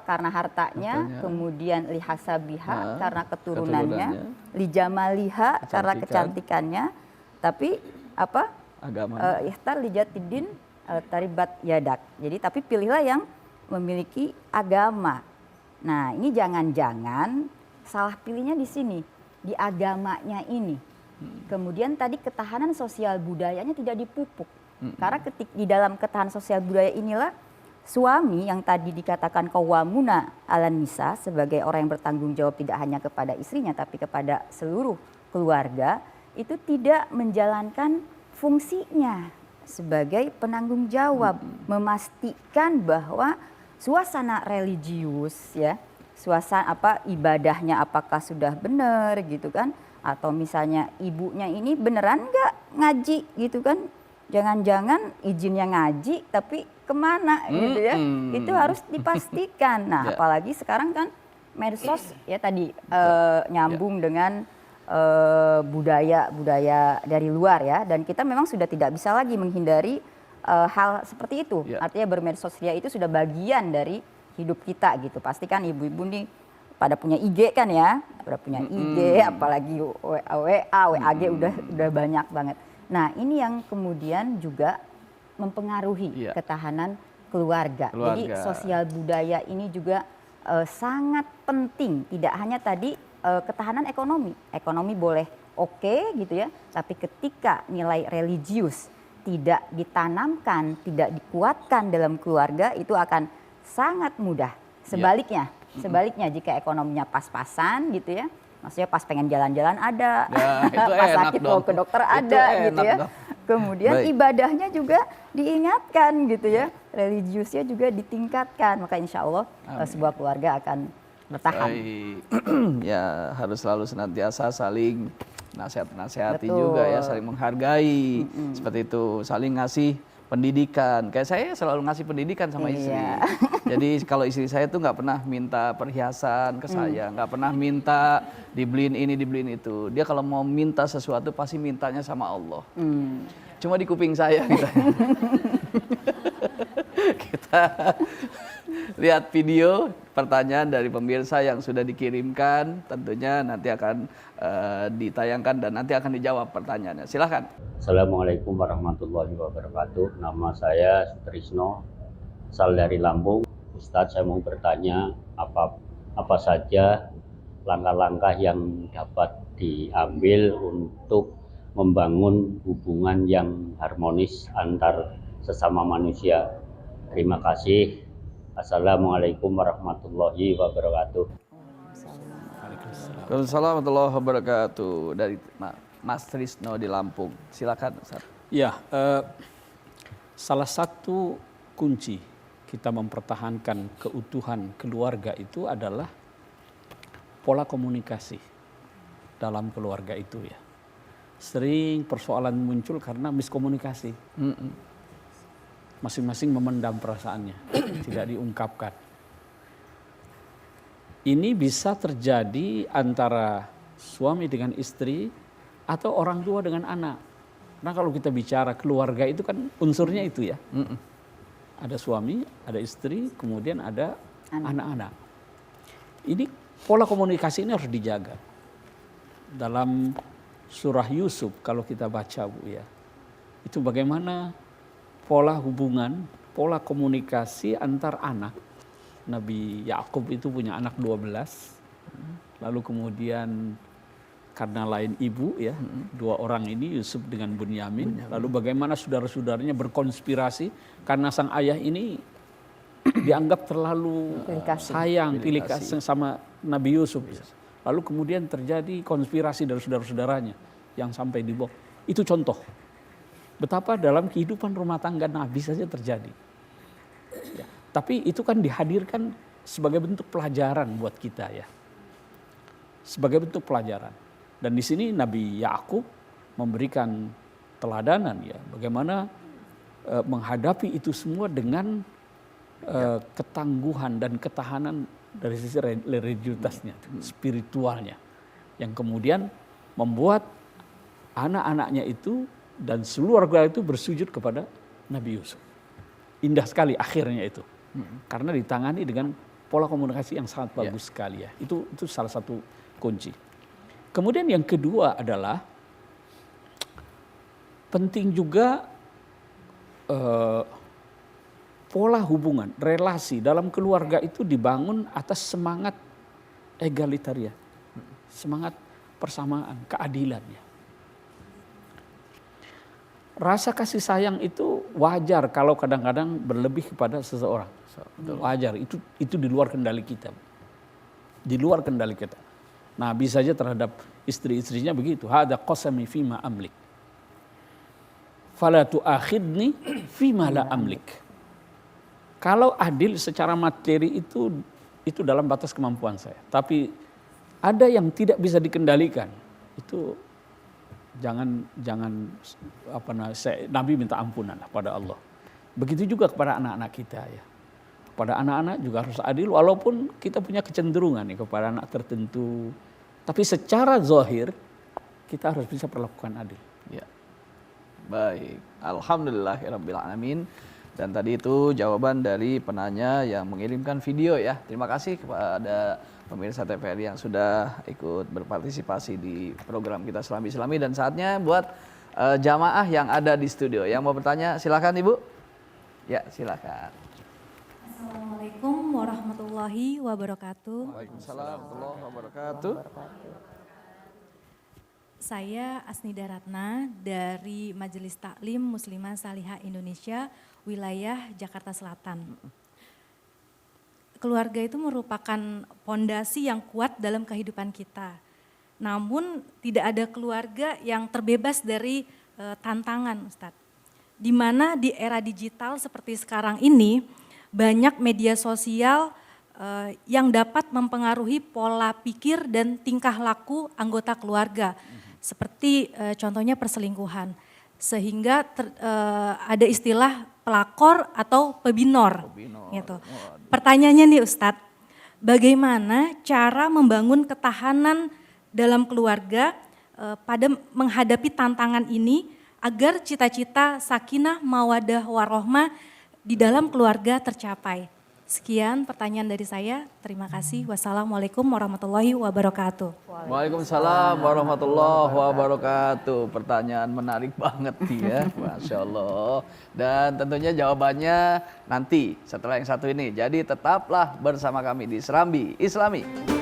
karena hartanya, kemudian lihasabiha karena keturunannya, lijamaliha karena kecantikannya, tapi ihtar lijatidin taribat yadak. Jadi tapi pilihlah yang memiliki agama. Nah, ini jangan-jangan salah pilihnya di sini, di agamanya ini. Kemudian tadi ketahanan sosial budayanya tidak dipupuk. Karena di dalam ketahanan sosial budaya inilah suami yang tadi dikatakan qawwamuna 'alan nisa sebagai orang yang bertanggung jawab tidak hanya kepada istrinya tapi kepada seluruh keluarga, itu tidak menjalankan fungsinya sebagai penanggung jawab, memastikan bahwa suasana religius ya, suasana ibadahnya apakah sudah benar gitu kan. Atau misalnya ibunya ini beneran nggak ngaji gitu kan, jangan-jangan izinnya ngaji tapi kemana gitu ya, itu harus dipastikan. Nah apalagi sekarang kan medsos ya tadi nyambung dengan budaya dari luar ya, dan kita memang sudah tidak bisa lagi menghindari hal seperti itu. Artinya bermedsos ria itu sudah bagian dari hidup kita gitu. Pastikan ibu-ibu nih pada punya IG kan ya, pada punya IG, apalagi WA, WAG udah banyak banget. Nah ini yang kemudian juga mempengaruhi ketahanan keluarga. Jadi sosial budaya ini juga sangat penting, tidak hanya tadi ketahanan ekonomi. Ekonomi boleh oke gitu ya, tapi ketika nilai religius tidak ditanamkan, tidak dikuatkan dalam keluarga, itu akan sangat mudah. Sebaliknya, Sebaliknya jika ekonominya pas-pasan gitu ya, maksudnya pas pengen jalan-jalan ada, Ya, itu pas enak sakit dong. mau ke dokter Itu ada gitu enak ya. dong. Kemudian Baik. ibadahnya juga diingatkan gitu ya, religiusnya juga ditingkatkan, maka insya Allah sebuah keluarga akan bertahan. Baik. Ya harus selalu senantiasa saling nasihat-nasihati Betul. juga ya, saling menghargai. Seperti itu, saling ngasih pendidikan. Kayak saya selalu ngasih pendidikan sama istri. Iya. Jadi kalau istri saya tuh nggak pernah minta perhiasan ke saya, nggak pernah minta dibeliin ini, dibeliin itu. Dia kalau mau minta sesuatu pasti mintanya sama Allah. Cuma di kuping saya gitu. Kita lihat video pertanyaan dari pemirsa yang sudah dikirimkan, tentunya nanti akan ditayangkan dan nanti akan dijawab pertanyaannya. Silahkan. Assalamualaikum warahmatullahi wabarakatuh. Nama saya Sutrisno, asal dari Lampung. Ustadz, saya mau bertanya apa saja langkah-langkah yang dapat diambil untuk membangun hubungan yang harmonis antar sesama manusia. Terima kasih. Assalamualaikum warahmatullahi wabarakatuh. Waalaikumsalam warahmatullahi wabarakatuh. Dari Mas Trisno di Lampung. Silakan Ustaz. Ya, salah satu kunci kita mempertahankan keutuhan keluarga itu adalah pola komunikasi dalam keluarga itu ya. Sering persoalan muncul karena miskomunikasi. Masing-masing memendam perasaannya, tidak diungkapkan. Ini bisa terjadi antara suami dengan istri atau orang tua dengan anak. Karena kalau kita bicara keluarga itu kan unsurnya itu ya. Ada suami, ada istri, kemudian ada anak-anak. Ini pola komunikasi ini harus dijaga. Dalam surah Yusuf kalau kita baca Bu ya. Itu bagaimana pola hubungan, pola komunikasi antar anak. Nabi Yakub itu punya anak 12. Lalu kemudian karena lain ibu ya, dua orang ini Yusuf dengan Bunyamin. Lalu bagaimana saudara-saudaranya berkonspirasi karena sang ayah ini dianggap terlalu sayang, pilih kasih sama Nabi Yusuf. Lalu kemudian terjadi konspirasi dari saudara-saudaranya yang sampai dibawa. Itu contoh betapa dalam kehidupan rumah tangga Nabi saja terjadi. Ya, tapi itu kan dihadirkan sebagai bentuk pelajaran buat kita ya. Sebagai bentuk pelajaran. Dan di sini Nabi Yakub memberikan teladanan ya, bagaimana menghadapi itu semua dengan ketangguhan dan ketahanan dari sisi religiusitasnya, spiritualnya, yang kemudian membuat anak-anaknya itu dan seluruh keluarga itu bersujud kepada Nabi Yusuf. Indah sekali akhirnya itu, karena ditangani dengan pola komunikasi yang sangat bagus sekali ya. Itu salah satu kunci. Kemudian yang kedua adalah penting juga pola hubungan, relasi dalam keluarga itu dibangun atas semangat egalitarian, semangat persamaan, keadilannya. Rasa kasih sayang itu wajar kalau kadang-kadang berlebih kepada seseorang. Wajar, itu di luar kendali kita. Di luar kendali kita. Nabi saja terhadap istri-istrinya begitu. Hada qasami fima amlik. Fala tu'akhidni fima la amlik. Kalau adil secara materi itu dalam batas kemampuan saya. Tapi ada yang tidak bisa dikendalikan. Itu jangan Nabi minta ampunan pada Allah. Begitu juga kepada anak-anak kita ya. Pada anak-anak juga harus adil walaupun kita punya kecenderungan nih kepada anak tertentu. Tapi secara zahir kita harus bisa perlakukan adil. Ya. Baik, alhamdulillahirabbil alamin. Dan tadi itu jawaban dari penanya yang mengirimkan video ya. Terima kasih kepada pemirsa TVRI yang sudah ikut berpartisipasi di program kita Selami-Selami. Dan saatnya buat jamaah yang ada di studio. Yang mau bertanya silakan Ibu. Ya silakan. Assalamualaikum warahmatullahi wabarakatuh. Waalaikumsalam warahmatullahi wabarakatuh. Saya Asnida Ratna dari Majelis Taklim Muslimah Salihah Indonesia, wilayah Jakarta Selatan. keluarga itu merupakan pondasi yang kuat dalam kehidupan kita. Namun tidak ada keluarga yang terbebas dari tantangan, Ustadz. Di mana di era digital seperti sekarang ini banyak media sosial yang dapat mempengaruhi pola pikir dan tingkah laku anggota keluarga. Seperti contohnya perselingkuhan. Sehingga ada istilah pelakor atau pebinor. Gitu. Pertanyaannya nih Ustadz, bagaimana cara membangun ketahanan dalam keluarga pada menghadapi tantangan ini agar cita-cita sakinah mawadah warohmah di dalam keluarga tercapai? Sekian pertanyaan dari saya. Terima kasih. Wassalamualaikum warahmatullahi wabarakatuh. Waalaikumsalam warahmatullahi wabarakatuh. Pertanyaan menarik banget nih ya, Masya Allah. Dan tentunya jawabannya nanti setelah yang satu ini. Jadi tetaplah bersama kami di Serambi Islami.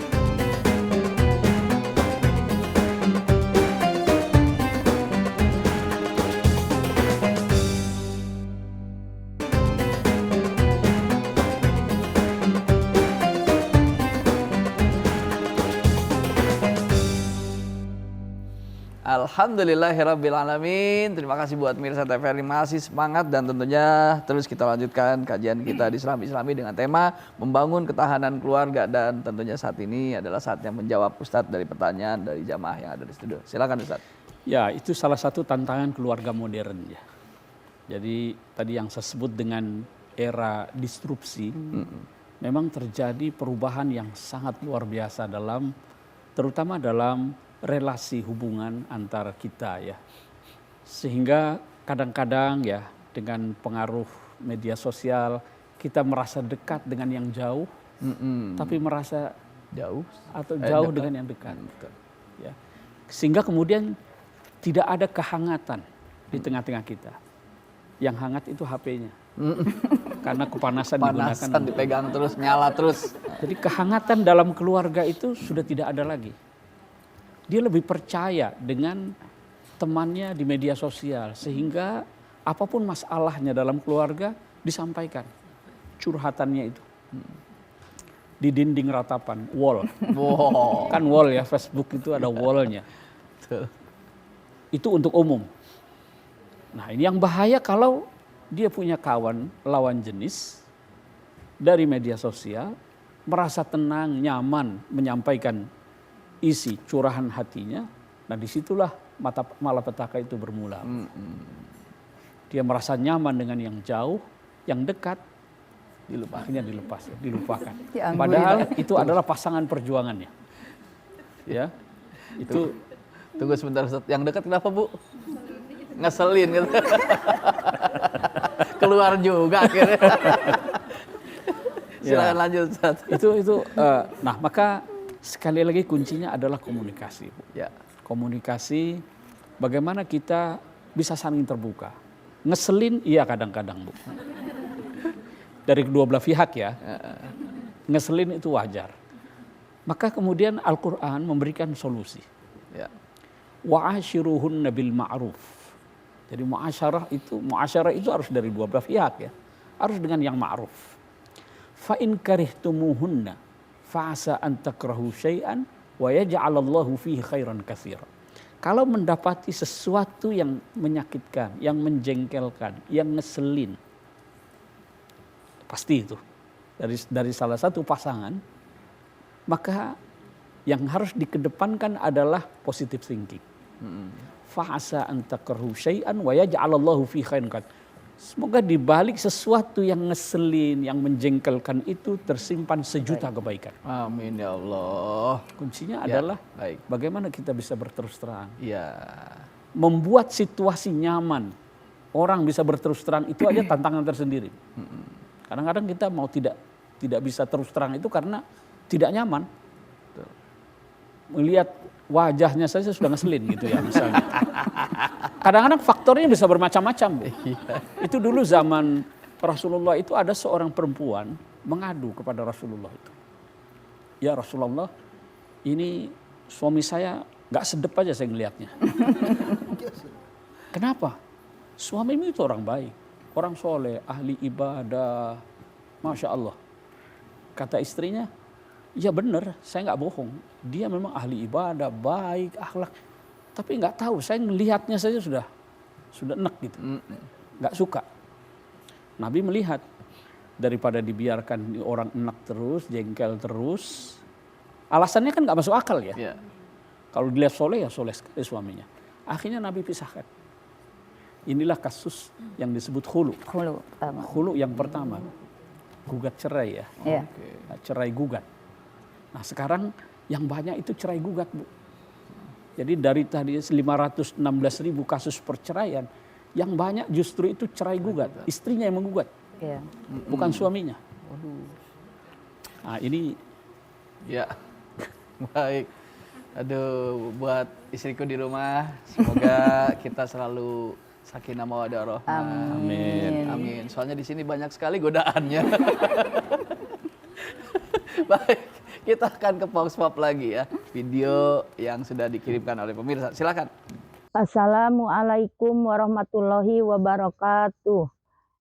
Alhamdulillahirrabbilalamin. Terima kasih buat Mirsa TVRI masih semangat dan tentunya terus kita lanjutkan kajian kita di Serambi Islami dengan tema membangun ketahanan keluarga dan tentunya saat ini adalah saatnya menjawab Ustadz dari pertanyaan dari jamaah yang ada di studio. Silakan Ustadz. Ya, itu salah satu tantangan keluarga modern ya. Jadi tadi yang saya sebut dengan era disrupsi, memang terjadi perubahan yang sangat luar biasa terutama dalam relasi hubungan antara kita ya. Sehingga kadang-kadang ya dengan pengaruh media sosial kita merasa dekat dengan yang jauh, tapi merasa Jauh atau jauh dekat dengan yang dekat. Ya. Sehingga kemudian tidak ada kehangatan di tengah-tengah kita. Yang hangat itu HP-nya. Karena kepanasan digunakan. dipegang terus, nyala terus. Jadi kehangatan dalam keluarga itu sudah tidak ada lagi. Dia lebih percaya dengan temannya di media sosial sehingga apapun masalahnya dalam keluarga disampaikan curhatannya itu di dinding ratapan wall. Wow. Kan wall ya, Facebook itu ada wallnya. Itu untuk umum. Nah ini yang bahaya kalau dia punya kawan lawan jenis dari media sosial, merasa tenang, nyaman menyampaikan isi curahan hatinya, nah disitulah malapetaka itu bermula. Dia merasa nyaman dengan yang jauh, yang dekat, akhirnya dilupakan. Padahal itu adalah pasangan perjuangannya. Ya, itu. Tunggu sebentar Ustadz, yang dekat kenapa Bu? Ngeselin gitu. Keluar juga akhirnya. Silakan lanjut Ustadz. Nah maka sekali lagi kuncinya adalah komunikasi, Bu. Ya. Komunikasi, bagaimana kita bisa saling terbuka. Ngeselin, iya kadang-kadang, Bu. Dari kedua belah pihak ya. Ngeselin itu wajar. Maka kemudian Al-Quran memberikan solusi. Ya. Wa'ashiruhunna bil ma'ruf. Jadi muasyarah itu harus dari dua belah pihak ya. Harus dengan yang ma'ruf. Fa in karihtumuhunna fa'asa an takrahu syai'an wa yaj'alallahu fihi khairan katsira. Kalau mendapati sesuatu yang menyakitkan, yang menjengkelkan, yang ngeselin, pasti itu dari salah satu pasangan, maka yang harus dikedepankan adalah positive thinking. Fa'asa an takrahu syai'an wa yaj'alallahu fihi khairan katsira. Semoga di balik sesuatu yang ngeselin, yang menjengkelkan itu tersimpan sejuta kebaikan. Amin ya Allah. Kuncinya Ya, adalah baik. bagaimana kita bisa berterus terang. Ya. Membuat situasi nyaman. Orang bisa berterus terang itu aja tantangan tersendiri. Kadang-kadang kita mau tidak bisa terus terang itu karena tidak nyaman. Melihat wajahnya saja sudah ngeselin gitu ya misalnya. Kadang-kadang faktornya bisa bermacam-macam. Itu dulu zaman Rasulullah itu ada seorang perempuan mengadu kepada Rasulullah itu. Ya Rasulullah, ini suami saya gak sedep aja saya ngelihatnya. Kenapa? Suami itu orang baik, orang soleh, ahli ibadah, Masya Allah. Kata istrinya, ya benar, saya nggak bohong. Dia memang ahli ibadah, baik, akhlak. Tapi nggak tahu, saya melihatnya saja sudah enak gitu, nggak suka. Nabi melihat, daripada dibiarkan orang enak terus, jengkel terus, alasannya kan nggak masuk akal ya. Yeah. Kalau dilihat soleh, ya soleh sekali suaminya. Akhirnya Nabi pisahkan. Inilah kasus yang disebut khulu. Khulu pertama. Khulu yang pertama, gugat cerai ya. Iya. Cerai gugat. Nah sekarang yang banyak itu cerai gugat, Bu. Jadi dari tadi 516.000 kasus perceraian, yang banyak justru itu cerai gugat. Istrinya yang menggugat, bukan suaminya. Nah ini. Ya, baik. Aduh, buat istriku di rumah, semoga kita selalu sakinah mawaddah rahmah. Amin. Amin. Soalnya di sini banyak sekali godaannya. Baik, kita akan ke Vox Pop lagi ya. Video yang sudah dikirimkan oleh pemirsa. Silakan. Assalamualaikum warahmatullahi wabarakatuh.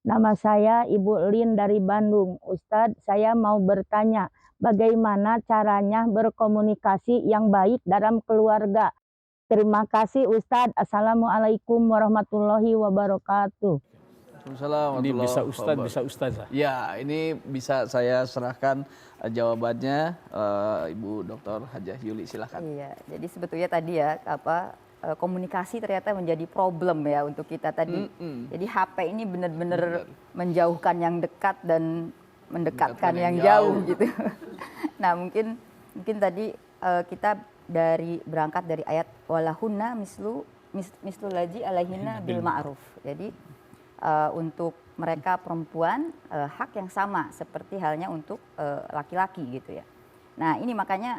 Nama saya Ibu Lin dari Bandung. Ustadz, saya mau bertanya, bagaimana caranya berkomunikasi yang baik dalam keluarga? Terima kasih Ustadz. Assalamualaikum warahmatullahi wabarakatuh. Assalamualaikum. Ini bisa Ustadz, bisa Ustazah. Ya, ini bisa saya serahkan jawabannya Ibu Dr. Hajah Yuli, silakan. Iya, jadi sebetulnya tadi ya komunikasi ternyata menjadi problem ya untuk kita tadi. Jadi HP ini benar-benar menjauhkan yang dekat dan mendekatkan yang jauh gitu. Nah mungkin tadi kita berangkat dari ayat walahunna mislu laji alaihinna bil ma'ruf. Jadi untuk mereka perempuan hak yang sama seperti halnya untuk laki-laki gitu ya. Nah ini makanya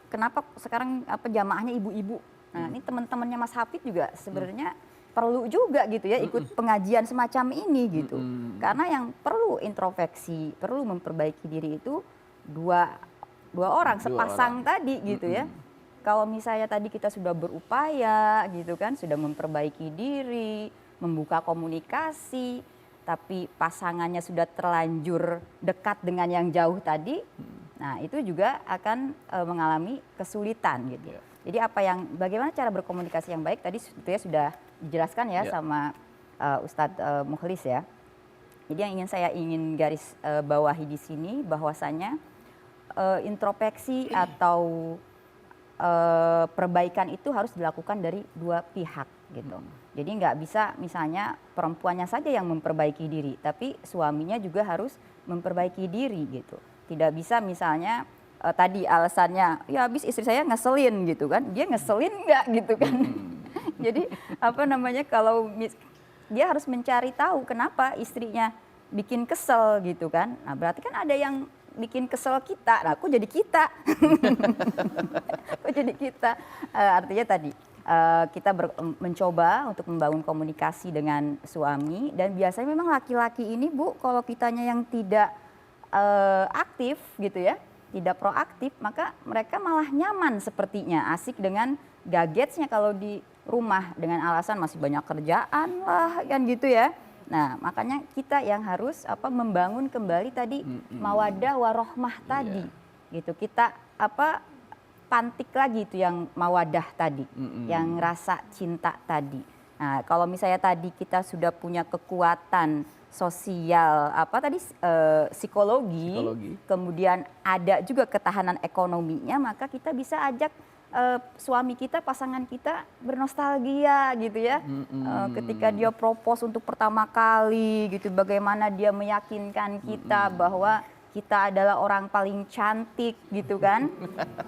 kenapa sekarang jamaahnya ibu-ibu. Nah ini teman-temannya Mas Hafid juga sebenarnya perlu juga gitu ya ikut pengajian semacam ini gitu. Karena yang perlu introspeksi, perlu memperbaiki diri itu dua orang sepasang tadi gitu ya. Kalau misalnya tadi kita sudah berupaya gitu kan, sudah memperbaiki diri, membuka komunikasi, tapi pasangannya sudah terlanjur dekat dengan yang jauh tadi, nah itu juga akan mengalami kesulitan gitu. Jadi bagaimana cara berkomunikasi yang baik tadi sebetulnya sudah dijelaskan ya sama Ustadz Mukhlis ya. Jadi yang saya ingin garis bawahi di sini bahwasanya introspeksi atau perbaikan itu harus dilakukan dari dua pihak gitu. Jadi nggak bisa misalnya perempuannya saja yang memperbaiki diri, tapi suaminya juga harus memperbaiki diri gitu. Tidak bisa misalnya tadi alasannya ya habis istri saya ngeselin gitu kan, dia ngeselin nggak gitu kan. Jadi kalau dia harus mencari tahu kenapa istrinya bikin kesel gitu kan. Nah berarti kan ada yang bikin kesel kita, nah aku jadi kita. Aku jadi kita. Artinya tadi kita mencoba untuk membangun komunikasi dengan suami, dan biasanya memang laki-laki ini Bu, kalau kitanya yang tidak aktif gitu ya, tidak proaktif, maka mereka malah nyaman sepertinya, asik dengan gadgetsnya kalau di rumah dengan alasan masih banyak kerjaan lah kan gitu ya. Nah makanya kita yang harus membangun kembali tadi mawaddah warohmah tadi gitu. Kita pantik lagi itu yang mawadah tadi, yang rasa cinta tadi. Nah kalau misalnya tadi kita sudah punya kekuatan sosial psikologi, kemudian ada juga ketahanan ekonominya, maka kita bisa ajak suami kita, pasangan kita bernostalgia gitu ya. Ketika dia propose untuk pertama kali gitu, bagaimana dia meyakinkan kita bahwa kita adalah orang paling cantik gitu kan.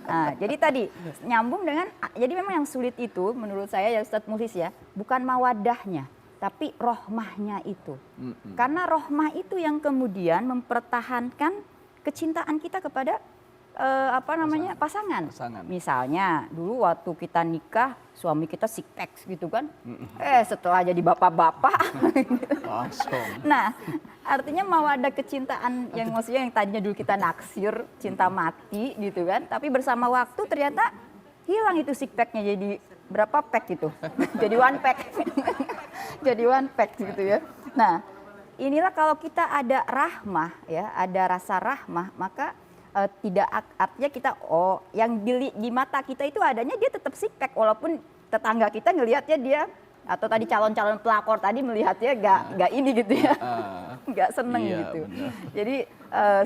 Nah, jadi tadi nyambung dengan, jadi memang yang sulit itu menurut saya ya Ustadz Mukhlis ya, bukan mawadahnya, tapi rohmahnya itu. Karena rohmah itu yang kemudian mempertahankan kecintaan kita kepada pasangan. Misalnya dulu waktu kita nikah, suami kita six pack gitu kan. Setelah jadi bapak-bapak langsung. Nah, artinya mau ada kecintaan yang maksudnya yang tadinya dulu kita naksir, cinta mati gitu kan. Tapi bersama waktu ternyata hilang itu six packnya, jadi berapa pack gitu. Jadi one pack. Jadi one pack gitu ya. Nah, inilah kalau kita ada rahmah ya, ada rasa rahmah, maka tidak artinya kita yang di mata kita itu adanya dia tetap sipek, walaupun tetangga kita ngelihatnya dia, atau tadi calon-calon pelakor tadi melihatnya nggak ini gitu ya, nggak seneng gitu. Bener. Jadi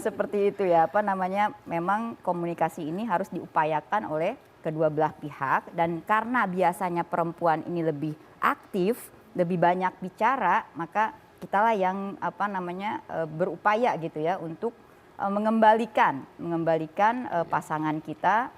seperti itu ya, apa namanya, memang komunikasi ini harus diupayakan oleh kedua belah pihak, dan karena biasanya perempuan ini lebih aktif, lebih banyak bicara, maka kitalah yang apa namanya berupaya gitu ya untuk mengembalikan pasangan kita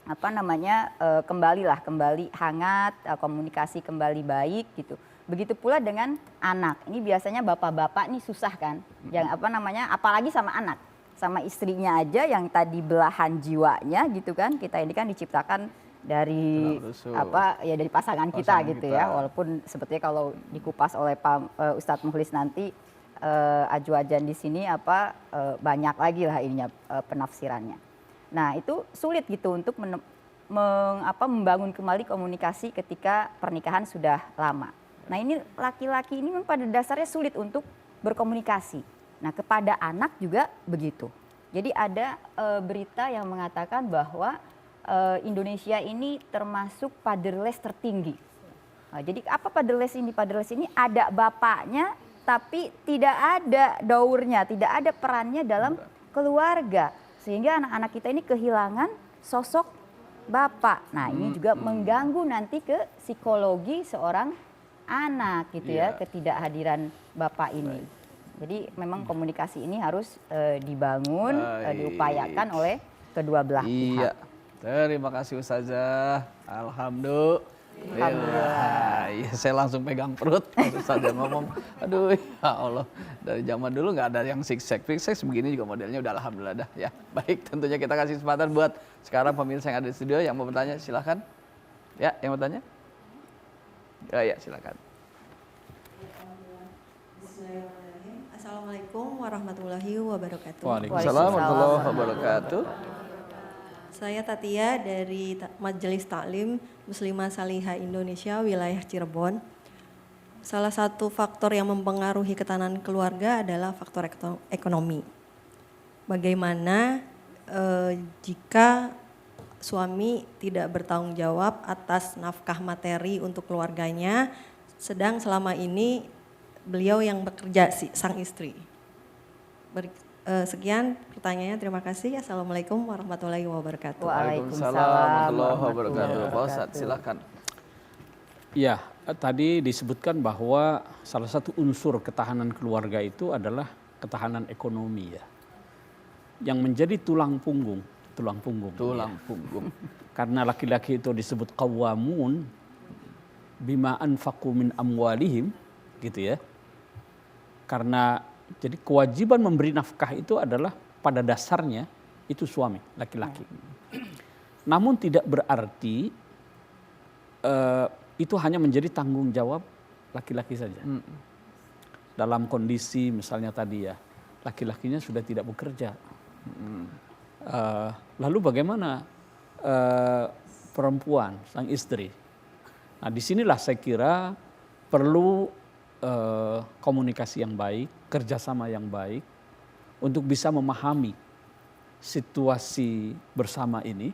apa namanya kembali hangat, komunikasi kembali baik gitu. Begitu pula dengan anak. Ini biasanya bapak-bapak nih susah kan, yang apa namanya, apalagi sama anak, sama istrinya aja yang tadi belahan jiwanya gitu kan. Kita ini kan diciptakan dari dari pasangan kita gitu ya. Walaupun sebetulnya kalau dikupas oleh Pak Ustadz Mukhlis nanti ajuajan di sini banyak lagi lah ininya penafsirannya. Nah itu sulit gitu untuk membangun kembali komunikasi ketika pernikahan sudah lama. Nah ini laki-laki ini memang pada dasarnya sulit untuk berkomunikasi. Nah kepada anak juga begitu. Jadi ada berita yang mengatakan bahwa Indonesia ini termasuk fatherless tertinggi. Nah, jadi apa fatherless ini? Fatherless ini ada bapaknya tapi tidak ada daurnya, tidak ada perannya dalam keluarga. Sehingga anak-anak kita ini kehilangan sosok bapak. Nah ini juga mengganggu nanti ke psikologi seorang anak gitu ya, ketidakhadiran bapak ini. Jadi memang komunikasi ini harus dibangun, diupayakan oleh kedua belah pihak. Terima kasih Ustazah. Alhamdulillah. Ya, saya langsung pegang perut Ustazah ngomong. Aduh ya Allah, dari zaman dulu nggak ada yang six-pack begini juga modelnya udah alhamdulillah dah ya. Baik, tentunya kita kasih kesempatan buat sekarang pemirsa yang ada di studio yang mau bertanya, silahkan. Ya, yang mau tanya? Ya, silakan. Assalamualaikum warahmatullahi wabarakatuh. Waalaikumsalam warahmatullahi wabarakatuh. Saya Tatia dari Majelis Taklim Muslimah Salihah Indonesia wilayah Cirebon. Salah satu faktor yang mempengaruhi ketahanan keluarga adalah faktor ekonomi. Bagaimana jika suami tidak bertanggung jawab atas nafkah materi untuk keluarganya, sedang selama ini beliau yang bekerja, sang istri. Sekian pertanyaannya, terima kasih. Assalamualaikum warahmatullahi wabarakatuh. Waalaikumsalam warahmatullahi wabarakatuh. Pak Ustadz, silakan. Ya, tadi disebutkan bahwa salah satu unsur ketahanan keluarga itu adalah ketahanan ekonomi ya. Yang menjadi tulang punggung. Karena laki-laki itu disebut qawwamun bima anfaqu min amwalihim gitu ya. Karena jadi kewajiban memberi nafkah itu adalah pada dasarnya itu suami, laki-laki. Namun tidak berarti itu hanya menjadi tanggung jawab laki-laki saja. Dalam kondisi misalnya tadi ya, laki-lakinya sudah tidak bekerja. Lalu bagaimana perempuan, sang istri? Nah disinilah saya kira perlu komunikasi yang baik, kerjasama yang baik untuk bisa memahami situasi bersama ini,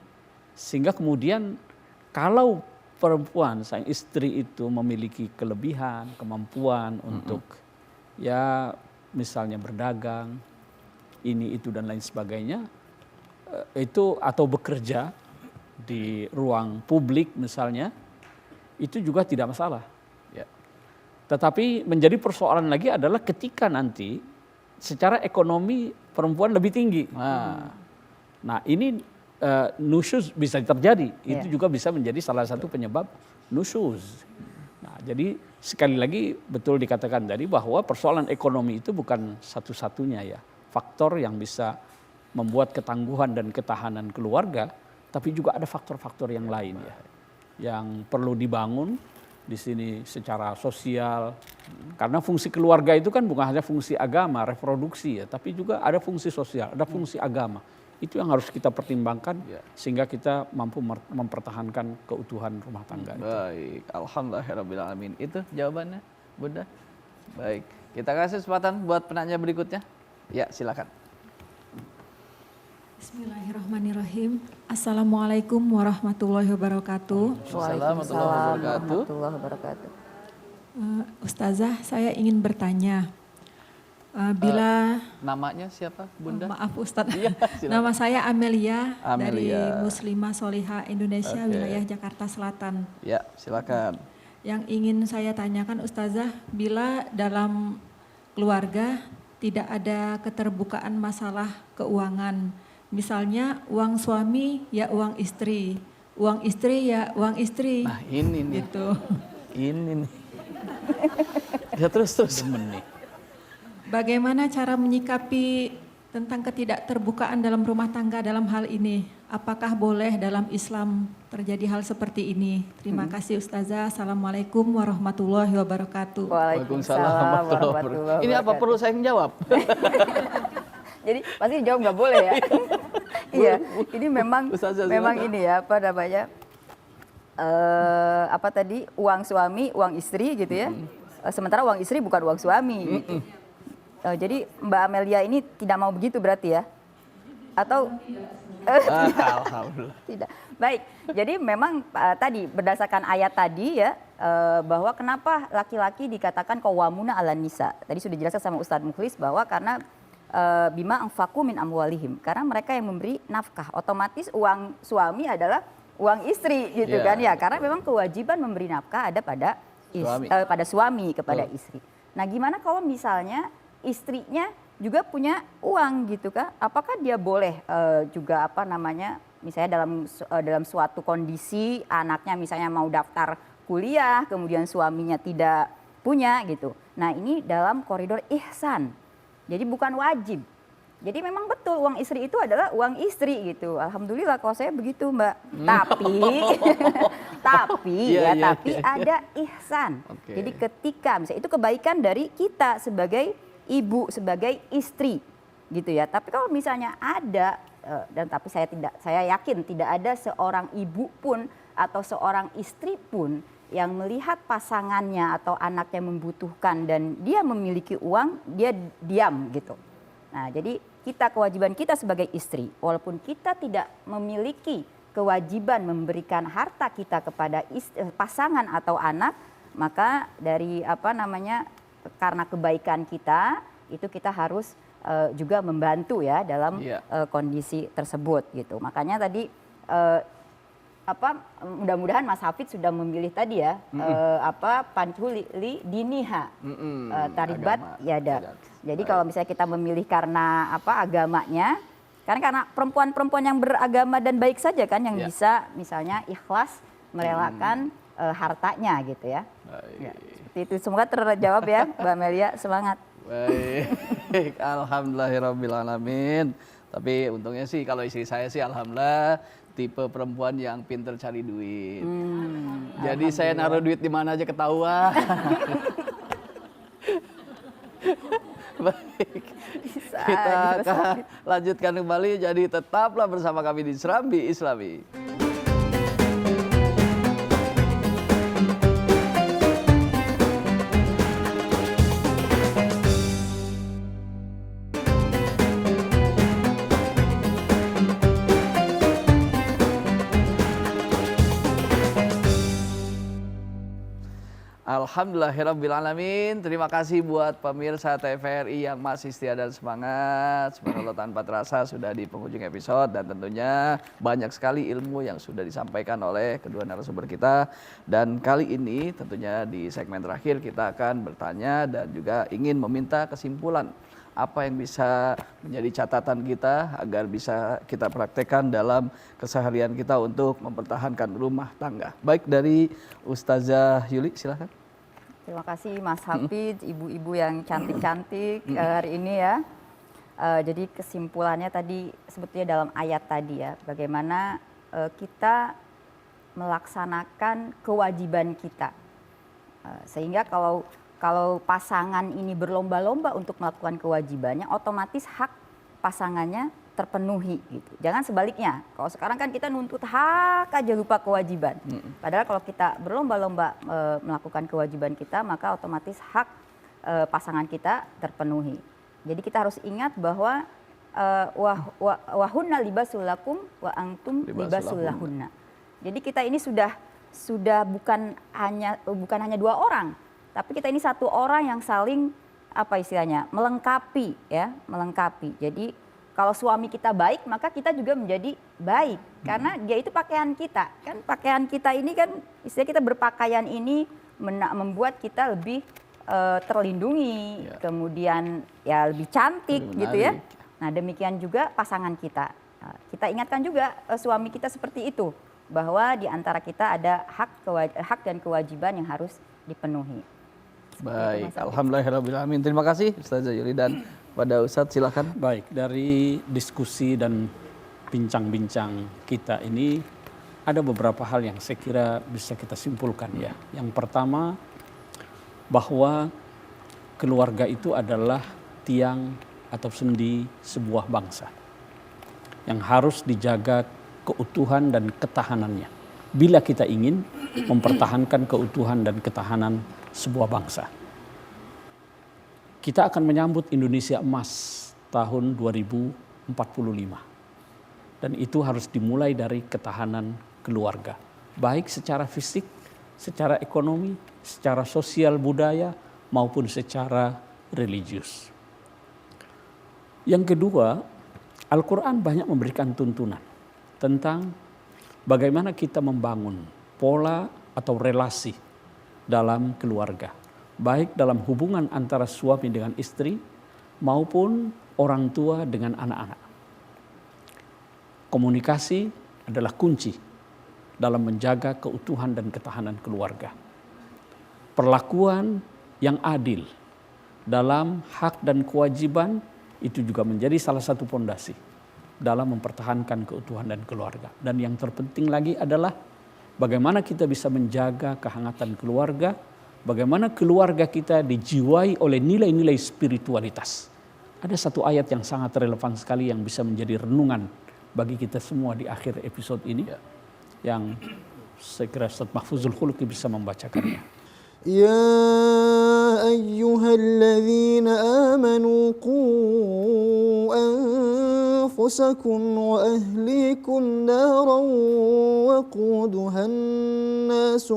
sehingga kemudian kalau perempuan sang istri itu memiliki kelebihan, kemampuan untuk ya misalnya berdagang, ini itu dan lain sebagainya, itu atau bekerja di ruang publik misalnya, itu juga tidak masalah. Tetapi menjadi persoalan lagi adalah ketika nanti secara ekonomi perempuan lebih tinggi. Nah ini nusyuz bisa terjadi. Itu juga bisa menjadi salah satu penyebab nusyuz. Nah jadi sekali lagi betul dikatakan tadi bahwa persoalan ekonomi itu bukan satu-satunya ya. Faktor yang bisa membuat ketangguhan dan ketahanan keluarga. Tapi juga ada faktor-faktor yang lain ya. Yang perlu dibangun di sini secara sosial, karena fungsi keluarga itu kan bukan hanya fungsi agama, reproduksi ya, tapi juga ada fungsi sosial, ada fungsi agama. Itu yang harus kita pertimbangkan sehingga kita mampu mempertahankan keutuhan rumah tangga. Baik, alhamdulillahirabbil alamin. Itu jawabannya, Bunda. Baik, kita kasih kesempatan buat penanya berikutnya. Ya, silakan. Bismillahirrahmanirrahim. Assalamualaikum warahmatullahi wabarakatuh. Waalaikumsalam warahmatullahi wabarakatuh. Ustazah, saya ingin bertanya. Bila namanya siapa, Bunda? Maaf Ustadz. Iya, nama saya Amelia, dari Amelia. Muslimah Solihah Indonesia, wilayah Jakarta Selatan. Ya, silakan. Yang ingin saya tanyakan Ustazah, bila dalam keluarga tidak ada keterbukaan masalah keuangan, misalnya uang suami ya uang istri ya uang istri. Nah ini nih. Gitu. Ini nih. Ya terus. Bagaimana cara menyikapi tentang ketidakterbukaan dalam rumah tangga dalam hal ini? Apakah boleh dalam Islam terjadi hal seperti ini? Terima kasih Ustazah. Assalamualaikum warahmatullahi wabarakatuh. Waalaikumsalam warahmatullahi wabarakatuh. Ini apa perlu saya yang jawab? Jadi pasti jawab nggak boleh ya. Iya, ini memang ini ya apa namanya? Apa tadi uang suami, uang istri gitu ya. Sementara uang istri bukan uang suami. Gitu. Jadi Mbak Amelia ini tidak mau begitu berarti ya? Atau Alhamdulillah. tidak. Baik. Jadi memang tadi berdasarkan ayat tadi ya bahwa kenapa laki-laki dikatakan qawwamuna 'alan nisa. Tadi sudah dijelaskan sama Ustadz Mukhlis bahwa karena bima anfaqu min amwalihim, karena mereka yang memberi nafkah, otomatis uang suami adalah uang istri gitu kan ya, karena memang kewajiban memberi nafkah ada pada suami kepada istri. Nah gimana kalau misalnya istrinya juga punya uang gitu kan, apakah dia boleh juga apa namanya misalnya dalam suatu kondisi anaknya misalnya mau daftar kuliah kemudian suaminya tidak punya gitu. Nah ini dalam koridor ihsan. Jadi bukan wajib. Jadi memang betul uang istri itu adalah uang istri gitu. Alhamdulillah kalau saya begitu Mbak. Tapi ada ihsan. Jadi ketika misalnya itu kebaikan dari kita sebagai ibu, sebagai istri gitu ya. Tapi kalau misalnya ada dan tapi saya yakin tidak ada seorang ibu pun atau seorang istri pun yang melihat pasangannya atau anaknya membutuhkan dan dia memiliki uang, dia diam gitu. Nah, jadi kewajiban kita sebagai istri, walaupun kita tidak memiliki kewajiban memberikan harta kita kepada pasangan atau anak, maka dari karena kebaikan kita itu kita harus juga membantu ya dalam kondisi tersebut gitu. Makanya tadi mudah-mudahan Mas Hafidz sudah memilih tadi ya pancuh li diniha taribat yada. Jadi kalau misalnya kita memilih karena agamanya, karena perempuan-perempuan yang beragama dan baik saja kan yang bisa misalnya ikhlas merelakan hartanya gitu ya. Ya. Seperti itu, semoga terjawab ya Mbak Amelia, semangat. Baik, alhamdulillahirrabbilalamin. Tapi untungnya sih kalau istri saya sih alhamdulillah tipe perempuan yang pinter cari duit. Jadi saya naruh duit di mana aja ketahuan. Baik, kita akan lanjutkan kembali. Jadi tetaplah bersama kami di Serambi Islami. Alhamdulillahirrabbilalamin. Terima kasih buat pemirsa TVRI yang masih setia dan semangat. Subhanallah tanpa terasa sudah di penghujung episode. Dan tentunya banyak sekali ilmu yang sudah disampaikan oleh kedua narasumber kita. Dan kali ini tentunya di segmen terakhir kita akan bertanya dan juga ingin meminta kesimpulan. Apa yang bisa menjadi catatan kita agar bisa kita praktekkan dalam keseharian kita untuk mempertahankan rumah tangga. Baik, dari Ustazah Yuli, silahkan. Terima kasih Mas Hafidz, ibu-ibu yang cantik-cantik hari ini ya. Jadi kesimpulannya tadi sebetulnya dalam ayat tadi ya, bagaimana kita melaksanakan kewajiban kita. Sehingga kalau pasangan ini berlomba-lomba untuk melakukan kewajibannya, otomatis hak pasangannya terpenuhi gitu. Jangan sebaliknya. Kalau sekarang kan kita nuntut hak aja lupa kewajiban. Padahal kalau kita berlomba-lomba melakukan kewajiban kita, maka otomatis hak pasangan kita terpenuhi. Jadi kita harus ingat bahwa wahunna libasul lakum wa antum libasul lahunna. Jadi kita ini sudah bukan hanya dua orang, tapi kita ini satu orang yang saling melengkapi ya, melengkapi. Jadi kalau suami kita baik, maka kita juga menjadi baik karena dia itu pakaian kita. Kan pakaian kita ini kan istilah kita berpakaian ini membuat kita lebih terlindungi, kemudian ya lebih cantik gitu ya. Nah, demikian juga pasangan kita. Kita ingatkan juga suami kita seperti itu, bahwa di antara kita ada hak dan kewajiban yang harus dipenuhi. Baik, alhamdulillahirabbil alamin. Terima kasih Ustazah Yuli dan pada Ustadz, silakan. Baik, dari diskusi dan bincang-bincang kita ini ada beberapa hal yang saya kira bisa kita simpulkan ya. Yang pertama, bahwa keluarga itu adalah tiang atau sendi sebuah bangsa yang harus dijaga keutuhan dan ketahanannya. Bila kita ingin mempertahankan keutuhan dan ketahanan sebuah bangsa. Kita akan menyambut Indonesia Emas tahun 2045. Dan itu harus dimulai dari ketahanan keluarga. Baik secara fisik, secara ekonomi, secara sosial budaya, maupun secara religius. Yang kedua, Al-Quran banyak memberikan tuntunan tentang bagaimana kita membangun pola atau relasi dalam keluarga. Baik dalam hubungan antara suami dengan istri maupun orang tua dengan anak-anak. Komunikasi adalah kunci dalam menjaga keutuhan dan ketahanan keluarga. Perlakuan yang adil dalam hak dan kewajiban itu juga menjadi salah satu pondasi dalam mempertahankan keutuhan dan keluarga. Dan yang terpenting lagi adalah bagaimana kita bisa menjaga kehangatan keluarga, bagaimana keluarga kita dijiwai oleh nilai-nilai spiritualitas. Ada satu ayat yang sangat relevan sekali yang bisa menjadi renungan bagi kita semua di akhir episode ini, yang saya kira Ustaz Mahfuzul Khuluqi bisa membacakannya. يا أيها الذين آمنوا قوا أنفسكم وأهليكم نارا وقودها الناس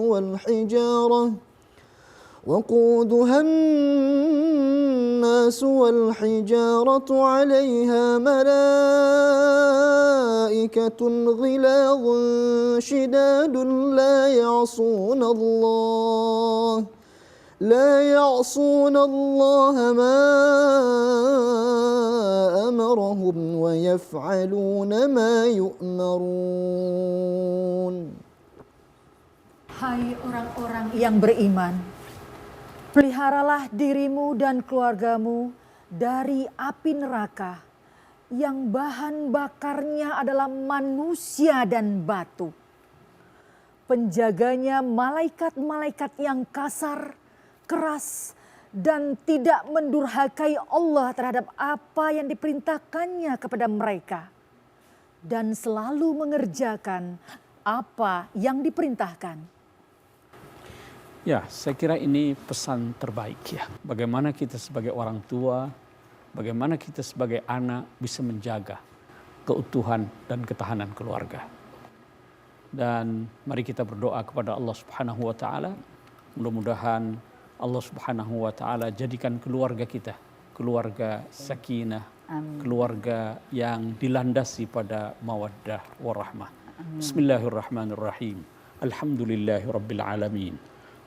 والحجارة عليها ملائكة غلاظ شداد لا يعصون الله ما أمرهم ويفعلون ما يؤمرون. Hai orang-orang yang beriman, peliharalah dirimu dan keluargamu dari api neraka yang bahan bakarnya adalah manusia dan batu. Penjaganya malaikat-malaikat yang kasar, keras, dan tidak mendurhakai Allah terhadap apa yang diperintahkannya kepada mereka. Dan selalu mengerjakan apa yang diperintahkan. Ya, saya kira ini pesan terbaik ya. Bagaimana kita sebagai orang tua, bagaimana kita sebagai anak bisa menjaga keutuhan dan ketahanan keluarga. Dan mari kita berdoa kepada Allah Subhanahu wa taala, mudah-mudahan Allah Subhanahu wa taala jadikan keluarga kita keluarga sakinah, keluarga yang dilandasi pada mawaddah warahmah. Bismillahirrahmanirrahim. Alhamdulillahirabbil alamin.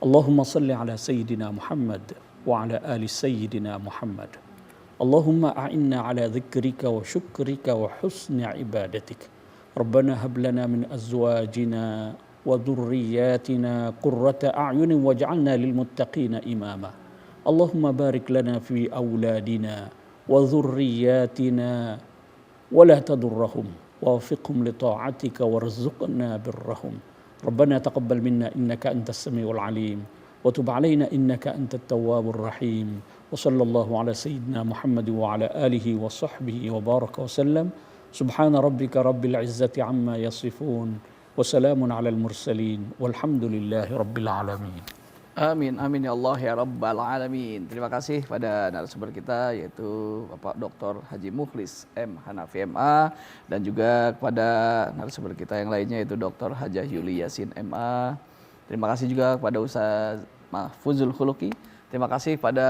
Allahumma salli ala sayyidina Muhammad wa ala ali sayyidina Muhammad. Allahumma a'inna ala dzikrika wa syukrika wa husni ibadatik. Rabbana hab lana min azwajina wa dhurriyyatina qurrata a'yunin waj'alna lil muttaqina imama. Allahumma barik lana fi auladina wa dhurriyyatina wa la tadurrahum wafiqhum li ta'atika warzuqna birrahum. Rabbana taqabbal minna innaka antas samiul alim wa tub alaina innaka antat tawwabur rahim. Wa sallallahu ala sayyidina Muhammad wa ala alihi wa sahbihi wa baraka wa sallam. Subhana rabbika rabbil izzati amma yasifun wa salamun alal mursalin walhamdulillahi rabbil alamin. Amin, amin ya Allah ya Rabbal Alamin. Terima kasih pada narasumber kita yaitu Bapak Dr. Haji Mukhlis M. Hanafi MA dan juga kepada narasumber kita yang lainnya yaitu Dr. Hajah Yuli Yasin MA. Terima kasih juga kepada Ustaz Mahfuzul Khuluqi. Terima kasih pada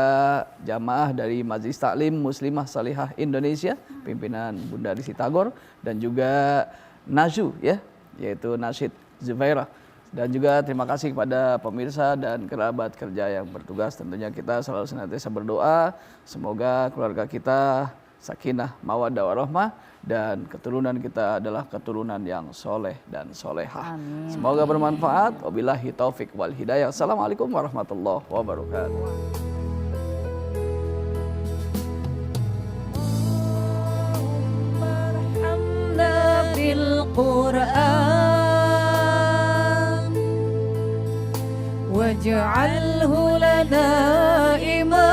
jamaah dari Majelis Taklim Muslimah Salihah Indonesia, pimpinan Bunda Risi Tagor dan juga Naju ya, yaitu Nasyid Zubairah. Dan juga terima kasih kepada pemirsa dan kerabat kerja yang bertugas. Tentunya kita selalu senantiasa berdoa semoga keluarga kita sakinah, mawaddah warahmah dan keturunan kita adalah keturunan yang soleh dan solehah. Amin. Semoga bermanfaat. Wabillahi taufik wal hidayah. Assalamualaikum warahmatullahi wabarakatuh. واجعله لنا إماما